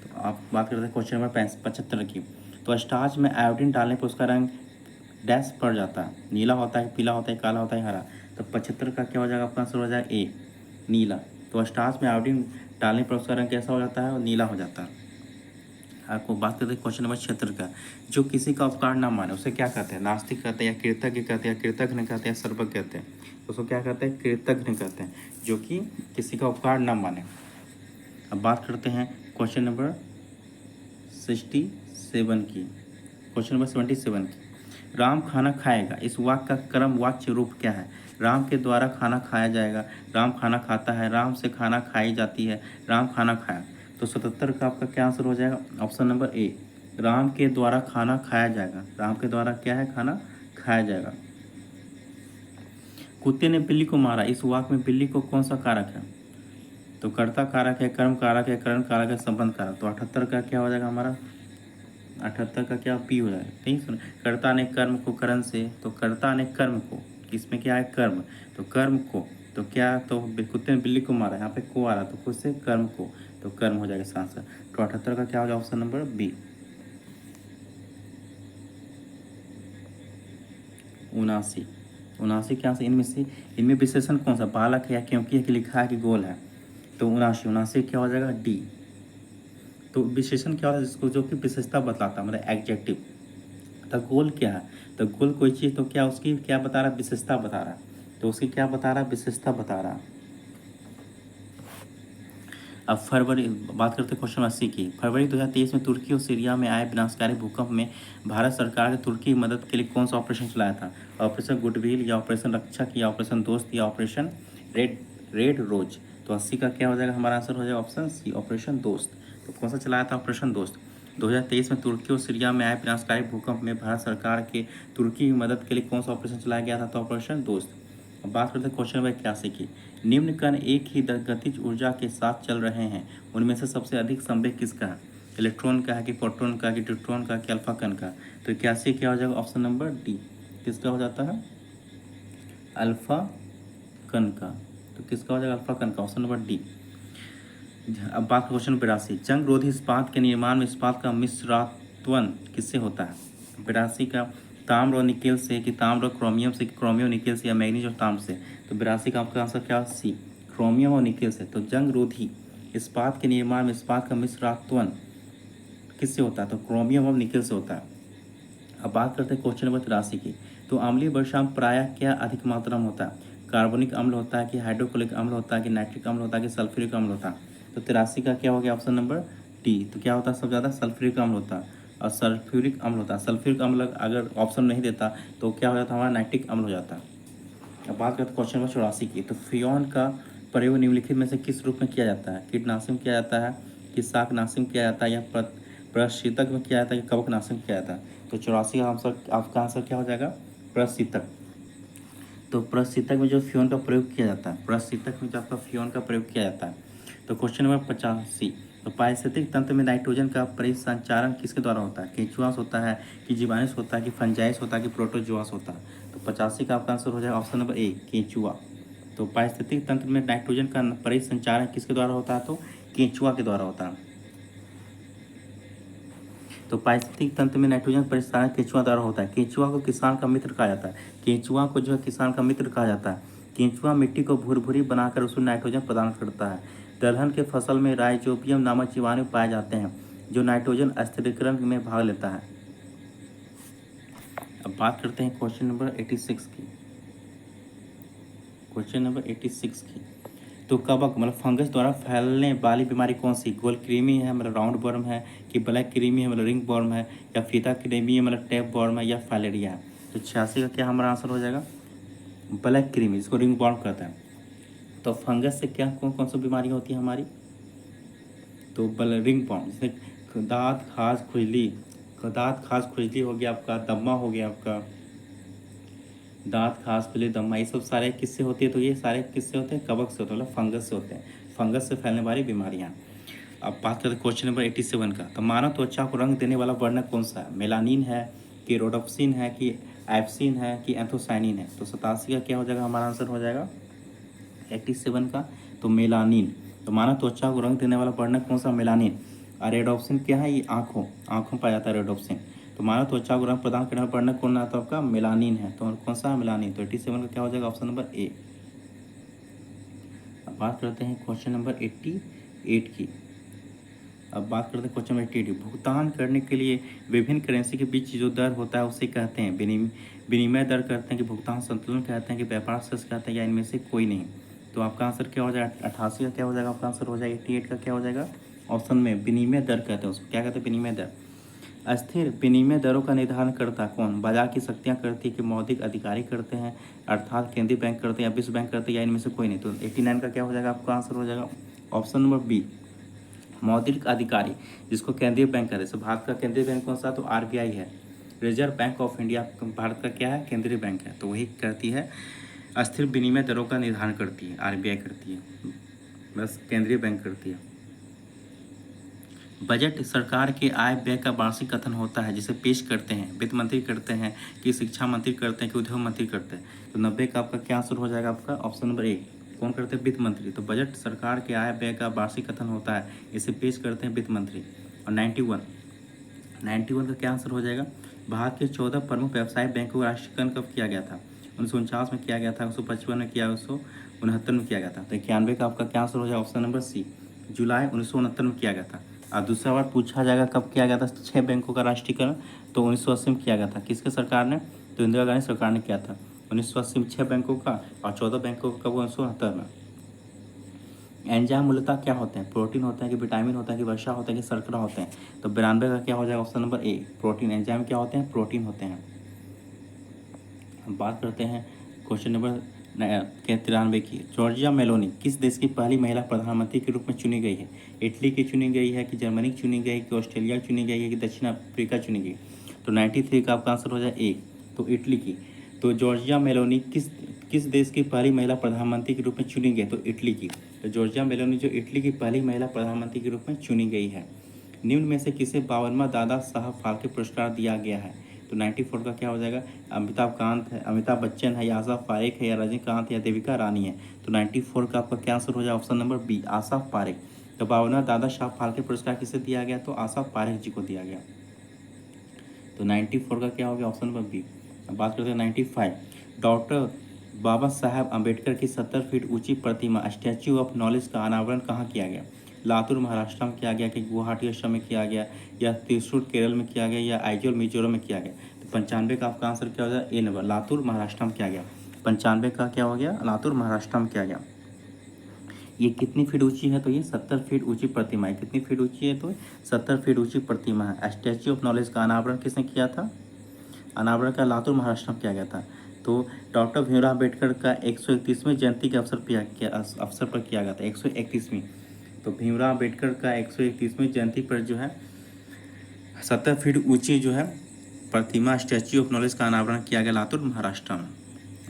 तो आप बात करते हैं क्वेश्चन नंबर 75 की। तो स्टार्च में आयोडीन डालने पर उसका रंग डैश पड़ जाता है, नीला होता है, पीला होता है, काला होता है, हरा। तो 75 का क्या हो जाएगा? आपका आंसर हो जाएगा ए, नीला। तो स्टार्च में आयोडीन डालने पर उसका रंग कैसा हो जाता है? नीला हो जाता है। आपको बात करते हैं क्वेश्चन नंबर 76 का। जो किसी का उपकार ना माने उसे क्या कहते हैं? नास्तिक कहते हैं या कृतज्ञ कहते हैं या कृतज्ञ कहते हैं या सर्वज्ञ कहते हैं। तो उसको क्या कहते हैं? कृतज्ञ कहते हैं, जो कि किसी का उपकार ना माने। अब बात करते हैं क्वेश्चन नंबर 67 की, क्वेश्चन नंबर 77 की। राम खाना खाएगा, इस वाक्य का क्रम वाच्य रूप क्या है? राम के द्वारा खाना खाया जाएगा, राम खाना खाता है, राम से खाना खाई जाती है, राम खाना खाया। तो 77 का आपका क्या आंसर हो जाएगा? ऑप्शन नंबर ए, राम के द्वारा खाना खाया जाएगा। राम के द्वारा क्या है? खाना खाया जाएगा। कुत्ते ने बिल्ली को मारा, इस वाक्य में बिल्ली को कौन सा कारक है? तो कर्ता कारक है, कर्म कारक है, करण कारक है, संबंध कारक। तो 78 का क्या हो जाएगा हमारा? 78 का क्या पी हो जाएगा? ठीक सुन, कर्ता ने कर्म को करण से, तो कर्ता ने कर्म को, इसमें क्या है? कर्म। तो कर्म को, तो क्या, तो कुत्ते ने बिल्ली को मारा, यहाँ पे को आ रहा, तो खुद से कर्म को, तो कर्म हो जाएगा इसका आंसर। तो 78 का क्या हो जाएगा? Option number B. 79 क्या से इनमें विशेषण कौन सा? बालक है या क्योंकि है कि लिखा है कि गोल है। तो 79 क्या हो जाएगा? डी। तो विशेषण क्या होता है? जिसको जो कि विशेषता बतलाता है, मतलब एडजेक्टिव। तो गोल क्या है? तो गोल कोई चीज़, तो क्या उसकी क्या बता रहा है? विशेषता बता रहा है। तो उसकी क्या बता रहा है? विशेषता बता रहा है। अब फरवरी बात करते हैं क्वेश्चन 80 की। फरवरी 2023 में तुर्की और सीरिया में आए विनाशकारी भूकंप में भारत सरकार ने तुर्की की मदद के लिए कौन सा ऑपरेशन चलाया था? ऑपरेशन गुडविल या ऑपरेशन रक्षक या ऑपरेशन दोस्त या ऑपरेशन रेड रेड रोज। तो 80 का क्या हो जाएगा? हमारा आंसर हो जाएगा ऑप्शन सी, ऑपरेशन दोस्त। तो कौन सा चलाया था? ऑपरेशन दोस्त। 2023 में तुर्की और सीरिया में आए विनाशकारी भूकंप में भारत सरकार के तुर्की की मदद के लिए कौन सा ऑपरेशन चलाया गया था? तो ऑपरेशन दोस्त। अब बात करते हैं क्वेश्चन नंबर 81 की। निम्न कण एक ही गतिज ऊर्जा के साथ चल रहे हैं, उनमें से सबसे अधिक संवेग किसका है? इलेक्ट्रॉन का है कि प्रोटॉन का, कि न्यूट्रॉन का, कि अल्फा कण का। तो 81 क्या हो जाएगा? ऑप्शन नंबर डी, किसका हो जाता है? अल्फा कण का। तो किसका हो जाएगा? अल्फा कण का, ऑप्शन नंबर डी। अब बात क्वेश्चन 82। जंग रोधी इस्पात के निर्माण में इस्पात का मिश्रात्वन किससे होता है? 82 का ताम्र और निकेल से, कि ताम्र और क्रोमियम से, कि क्रोमियम निकेल से, या मैग्नीज और ताम्र से। तो 82 का आपका आंसर क्या? सी, क्रोमियम और निकेल से। तो जंग रोधी इस्पात के निर्माण में इस्पात का मिश्रात्वन किससे होता है? तो क्रोमियम और निकेल से होता है। अब बात करते हैं क्वेश्चन नंबर 83 की। तो अम्लीय वर्षा में प्रायः क्या अधिक मात्रा में होता है? कार्बोनिक अम्ल होता है, कि हाइड्रोक्लोरिक अम्ल होता है, कि नाइट्रिक अम्ल होता है, कि सल्फ्यूरिक अम्ल होता है। तो 83 का क्या हो गया? Option number D. तो क्या होता है? सबसे ज़्यादा सल्फ्यूरिक अम्ल होता है और सल्फ्यूरिक अम्ल होता है। सल्फ्यूरिक अम्ल अगर ऑप्शन नहीं देता तो क्या हो जाता? हमारा नाइट्रिक अम्ल हो जाता है। अब बात करते हैं क्वेश्चन नंबर 84 की। तो फ्रियोन का प्रयोग निम्नलिखित में से किस रूप में किया जाता है? कीटनाशक में किया जाता है, कि शाकनाशक में किया जाता है, या प्रशीतक में किया जाता है, कि कवकनाशक में किया जाता है? तो 84 का आंसर, आपका आंसर क्या हो जाएगा? प्रशीतक। तो प्रशीतक में जो फ्यून का प्रयोग किया जाता है, प्रशीतक में जो आपका फ्यून का प्रयोग किया जाता है। तो क्वेश्चन नंबर 85। तो पारिस्थितिक तंत्र में नाइट्रोजन का परिसंचारण किसके द्वारा होता है? केंचुआ होता है, कि जीवाणु होता है, कि फंजाइस होता है, कि प्रोटोजोआस होता है? तो 85 का आपका आंसर हो जाएगा ऑप्शन नंबर ए, केंचुआ। तो पारिस्थितिक तंत्र में नाइट्रोजन का परिसंचारण किसके द्वारा होता है? तो केंचुआ के द्वारा होता है। तो पारिस्थितिक तंत्र में नाइट्रोजन परिसंचारण केंचुआ द्वारा होता है। केंचुआ को किसान का मित्र कहा जाता है। केंचुआ को जो है किसान का मित्र कहा जाता है। केंचुआ मिट्टी को भुरभुरी बनाकर उसमें नाइट्रोजन प्रदान करता है। दलहन के फसल में राइजोबियम नामक जीवाणु पाए जाते हैं, जो नाइट्रोजन स्थिरीकरण में भाग लेता है। अब बात करते हैं क्वेश्चन नंबर 86 की। क्वेश्चन नंबर 86 की, तो कवक मतलब फंगस द्वारा फैलने वाली बीमारी कौन सी? गोल कृमि है मतलब राउंड वर्म है, कि ब्लैक कृमि है मतलब रिंग वर्म है, या फीता कृमि है मतलब टैप वर्म है, या फाइलेरिया है? तो 86 का क्या हमारा आंसर हो जाएगा? ब्लैक कृमि, जिसको रिंग वर्म कहते हैं। तो फंगस से क्या कौन कौन सी बीमारियाँ होती है हमारी? तो रिंग वर्म, जैसे दाँत खाज खुजली, दाँत खाज खुजली हो गया आपका, दम्मा हो गया आपका, दांत खास खुजली दम्मा, ये सब सारे किससे होती है? तो ये सारे किससे होते हैं? कवक से होते हैं, मतलब फंगस से होते हैं। फंगस से फैलने वाली बीमारियां। अब बात करते हैं क्वेश्चन नंबर 87 का। तो मानव त्वचा को रंग देने वाला वर्णक कौन सा है? मेलानिन है, कि रोडोप्सिन है, कि एप्सिन है, कि एंथोसाइनिन है? तो 87 का क्या हो जाएगा? हमारा आंसर हो जाएगा 87 का, तो मेलानिन। तो मानव त्वचा को रंग देने वाला वर्णक कौन सा? मेलानिन। और रेडोप्सिन क्या है? ये आँखों आँखों पाया जाता है रेडोप्सिन। तो मानव त्वचा को रंग प्रदान करने वाला वर्णक कौन आता है? आपका मेलानिन है। तो कौन सा? मेलानिन। तो 87 का क्या हो जाएगा? Option number A. अब बात करते हैं क्वेश्चन नंबर 88 की। अब बात करते हैं क्वेश्चन नंबर 88। भुगतान करने के लिए विभिन्न करेंसी के बीच जो दर होता है उसे कहते हैं विनिमय दर कहते हैं, कि भुगतान संतुलन कहते हैं, कि व्यापार शेष कहते हैं, या इनमें से कोई नहीं? तो आपका आंसर क्या हो जाएगा? 88 का क्या हो जाएगा? आपका आंसर हो जाएगा 88 का क्या हो जाएगा? ऑप्शन में विनिमय दर कहते हैं उसको। क्या कहते हैं? विनिमय दर। अस्थिर विनिमय दरों का निर्धारण करता कौन? बाजार की शक्तियाँ करती है, कि मौद्रिक अधिकारी करते हैं, अर्थात केंद्रीय बैंक करते हैं, या विश्व बैंक करते हैं, या इनमें से कोई नहीं? तो 89 का क्या हो जाएगा? आपका आंसर हो जाएगा ऑप्शन नंबर बी, मौद्रिक अधिकारी, जिसको केंद्रीय बैंक कहते हैं। तो भारत का केंद्रीय बैंक कौन सा? तो आरबीआई है। Reserve bank of India Bharat का क्या है? केंद्रीय बैंक है। तो वही करती है, अस्थिर विनिमय दरों का निर्धारण करती है, आरबीआई करती है, बस केंद्रीय बैंक करती है। बजट सरकार के आय व्यय का वार्षिक कथन होता है, जिसे पेश करते हैं वित्त मंत्री करते हैं, कि शिक्षा मंत्री करते हैं, कि उद्योग मंत्री करते हैं? तो 90 का आपका क्या आंसर हो जाएगा? आपका ऑप्शन नंबर ए। कौन करते हैं? वित्त मंत्री। तो बजट सरकार के आय व्यय का वार्षिक कथन होता है, इसे पेश करते हैं वित्त मंत्री। और 91 का क्या आंसर हो जाएगा? भारत के 14 प्रमुख व्यवसायिक बैंकों का राष्ट्रीयकरण कब किया गया था? 1949 में किया गया था, 1955 में किया, 1969 में किया गया था। तो 91 का आपका क्या आंसर हो जाएगा? ऑप्शन नंबर सी, जुलाई 1969 में किया गया था। और दूसरा बार पूछा जाएगा कब किया गया था 6 बैंकों का राष्ट्रीयकरण? तो 1980 में किया गया था। किसके सरकार ने? तो इंदिरा गांधी सरकार ने किया था 1980 में 6 बैंकों का, और 14 बैंकों का कब? 1969 में। एंजाइम मूलतः क्या होते हैं? प्रोटीन होते हैं, कि विटामिन होता है, कि वसा होता है, कि शर्करा होते हैं? तो 92 का क्या हो जाएगा? Option number A, protein. Enzyme क्या होते हैं? प्रोटीन होते हैं। हम बात करते हैं क्वेश्चन नंबर 93 की। जॉर्जिया मेलोनी किस देश की पहली महिला प्रधानमंत्री के रूप में चुनी गई है? इटली की चुनी गई है, कि जर्मनी की चुनी गई, कि ऑस्ट्रेलिया की चुनी गई है, कि दक्षिण अफ्रीका चुनी गई? तो 93 का आपका आंसर हो जाए ए, तो इटली की। तो जॉर्जिया मेलोनी किस किस देश की पहली महिला प्रधानमंत्री के रूप में चुनी गई? तो इटली की। तो जॉर्जिया मेलोनी जो इटली की पहली महिला प्रधानमंत्री के रूप में चुनी गई है। निम्न में से किसे 52वां दादा साहब फाल्के पुरस्कार दिया गया है? तो 94 का क्या हो जाएगा? अमिताभ कांत है, अमिताभ बच्चन है, या आशा पारेख है, या रजनीकांत, या देविका रानी है? तो 94 का आपका क्या आंसर हो जाए? Option number B, Asha Parekh. तो 52वां दादा साहब फाल्के पुरस्कार किसे दिया गया? तो आशा पारेख जी को दिया गया। तो 94 का क्या हो गया? Option number B. अब बात करते हैं 95। डॉक्टर बाबा साहेब अम्बेडकर की 70 फीट ऊंची प्रतिमा स्टैच्यू ऑफ नॉलेज का अनावरण कहाँ किया गया? लातूर महाराष्ट्र में किया गया, कि गुवाहाटी असम में किया गया, या त्रिशूर केरल में किया गया, या आइजोल मिजोरम में किया गया? तो 95 का आपका आंसर क्या हो जाए? ए नंबर, लातूर महाराष्ट्र में किया गया। 95 का क्या हो गया? लातूर महाराष्ट्र में किया गया। ये कितनी फीट ऊंची है? तो ये 70 फीट ऊंची प्रतिमा है। कितनी फीट ऊंची है? तो 70 फीट ऊंची प्रतिमा है। स्टैच्यू ऑफ नॉलेज का अनावरण किसने किया था? अनावरण का लातूर महाराष्ट्र में किया गया था। तो डॉक्टर भीमराव अम्बेडकर का 131वीं जयंती के अवसर पर किया गया था 131वीं। तो भीमराव अम्बेडकर का 131वीं जयंती पर जो है 70 फीट ऊंची जो है प्रतिमा स्टैच्यू ऑफ नॉलेज का अनावरण किया गया लातूर महाराष्ट्र में।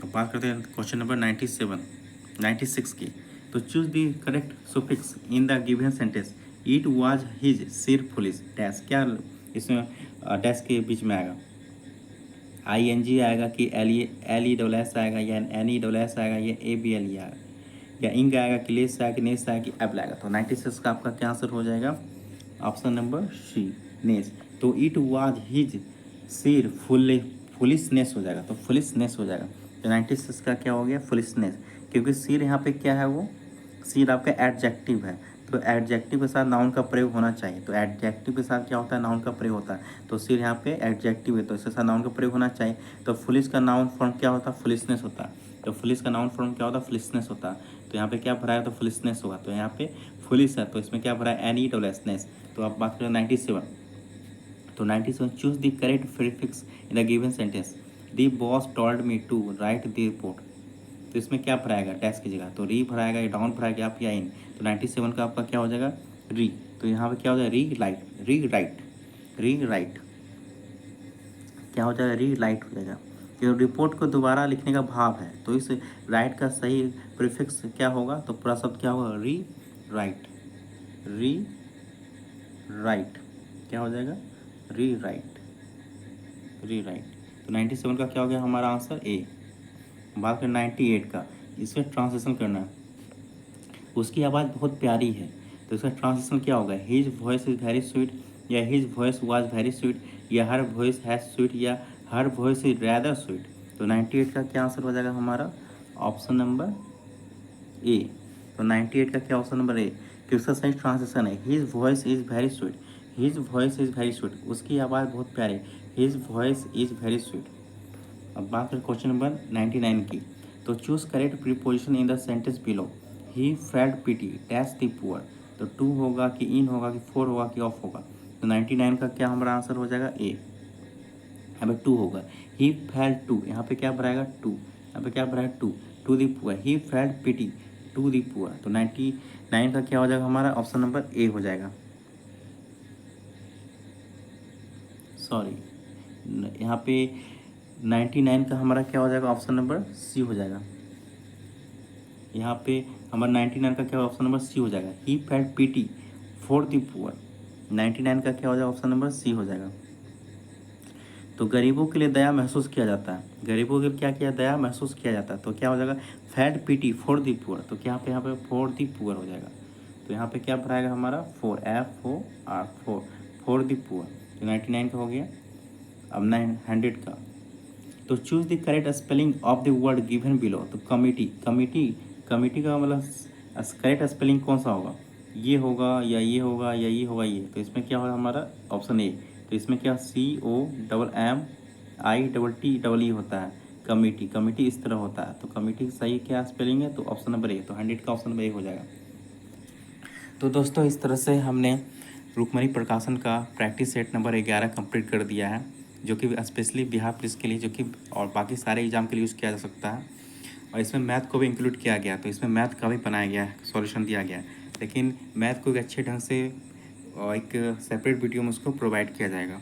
अब बात करते हैं क्वेश्चन नंबर 96 की। तो choose the correct suffix in the given sentence. It was his सिर पुलिस डैश, क्या इसमें डैश के बीच में आएगा? ING आएगा, कि LESS आएगा, या NESS आएगा, या ABLE आएगा, या इंग आएगा, कि लेस आएगा, कि नेस आएगा, कि एप्पल आएगा? तो 96 का आपका क्या आंसर हो जाएगा? ऑप्शन नंबर सी, नेस। तो इट वाज हिज सिर फुलिसनेस हो जाएगा। तो फुलिसनेस हो जाएगा। तो 96 का क्या हो गया? फुलिसनेस। क्योंकि सिर यहाँ पे क्या है? वो सिर आपका एडजेक्टिव है। तो तो एडजेक्टिव के साथ नाउन का प्रयोग होना चाहिए। तो एडजेक्टिव के साथ क्या होता है, नाउन का प्रयोग होता है। तो सिर्फ यहाँ पे एडजेक्टिव है तो इसके साथ नाउन का प्रयोग होना चाहिए। तो फुलिश का नाउन फॉर्म क्या होता है, फुलिशनेस होता है। तो फुलिश का नाउन फॉर्म क्या होता है, फुलिशनेस होता है। तो यहाँ पे क्या भरा है, तो फुलिशनेस होगा। तो यहाँ पे फुलिश है तो इसमें क्या भरा है, NESS। तो आप बात करें 97, तो 97 choose the correct prefix in the given sentence. The boss told me to write the report. तो इसमें क्या भराएगा, डैश की जगह तो री भराएगा या डाउन भराएगा आप या इन। तो 97 का आपका क्या हो जाएगा, री। तो यहाँ पे क्या हो जाएगा, री लाइट, री राइट, री राइट क्या हो जाएगा, री राइट हो जाएगा। जो रिपोर्ट को दोबारा लिखने का भाव है तो इस राइट का सही प्रीफिक्स क्या होगा, तो पूरा शब्द क्या होगा, री राइट, री राइट क्या हो जाएगा, री राइट, री राइट। तो 97 का क्या हो गया हमारा आंसर ए। बात करें 98 का, इसमें ट्रांसलेशन करना है। उसकी आवाज़ बहुत प्यारी है तो इसका ट्रांसलेशन क्या होगा, his voice is very sweet, या his voice was very sweet, या हर वॉइस हैज़ स्वीट, या her voice is rather sweet. तो 98 का क्या आंसर हो जाएगा हमारा, ऑप्शन नंबर ए। तो 98 का क्या ऑप्शन नंबर ए, कि उसका सही ट्रांसलेशन है his voice is very sweet, his voice is very sweet, उसकी आवाज़ बहुत प्यारी, his voice is very sweet. अब बात करें क्वेश्चन नंबर 99 की, तो choose correct preposition in the sentence below. He felt pity dash the poor. तो टू होगा कि इन होगा कि फोर होगा कि ऑफ होगा। तो 99 का क्या हमारा आंसर हो जाएगा ए, यहाँ पे टू होगा। ही फेल्ट टू, यहाँ पे क्या भराएगा टू, यहाँ पे क्या भराएगा to, to the poor. He felt pity to the poor. तो 99 का क्या हो जाएगा हमारा, ऑप्शन नंबर ए हो जाएगा। सॉरी, यहाँ पे 99 का हमारा क्या हो जाएगा, ऑप्शन नंबर सी हो जाएगा। यहाँ पे हमारा 99 का क्या ऑप्शन नंबर सी हो जाएगा। He felt PT for the poor. 99 का क्या हो जाएगा, ऑप्शन नंबर सी हो जाएगा। तो गरीबों के लिए दया महसूस किया जाता है, गरीबों के लिए क्या किया, दया महसूस किया जाता है। तो क्या हो जाएगा, felt PT for the poor. तो क्या पे यहाँ पे फॉर द पुअर हो जाएगा। तो यहाँ पे क्या भराएगा हमारा, four, FOR, four, for the poor. तो 99 का हो गया। अब 900 का, तो choose the correct spelling of the word given below. तो कमिटी, कमिटी, कमिटी का मतलब करेक्ट स्पेलिंग कौन सा होगा, ये होगा या ये होगा या ये होगा ये। तो इसमें क्या होगा हमारा ऑप्शन ए। तो इसमें क्या COMMITTE होता है, कमिटी, कमिटी इस तरह होता है। तो कमिटी सही क्या स्पेलिंग है, तो ऑप्शन नंबर ए। तो 100 का ऑप्शन नंबर ए हो जाएगा। तो दोस्तों इस तरह से हमने रुक्मणी प्रकाशन का प्रैक्टिस सेट नंबर 11 कंप्लीट कर दिया है, जो कि स्पेशली बिहार पुलिस के लिए, जो कि और बाकी सारे एग्जाम के लिए यूज़ किया जा सकता है। और इसमें मैथ को भी इंक्लूड किया गया, तो इसमें मैथ का भी बनाया गया है, सॉल्यूशन दिया गया है। लेकिन मैथ को एक अच्छे ढंग से और एक सेपरेट वीडियो में उसको प्रोवाइड किया जाएगा।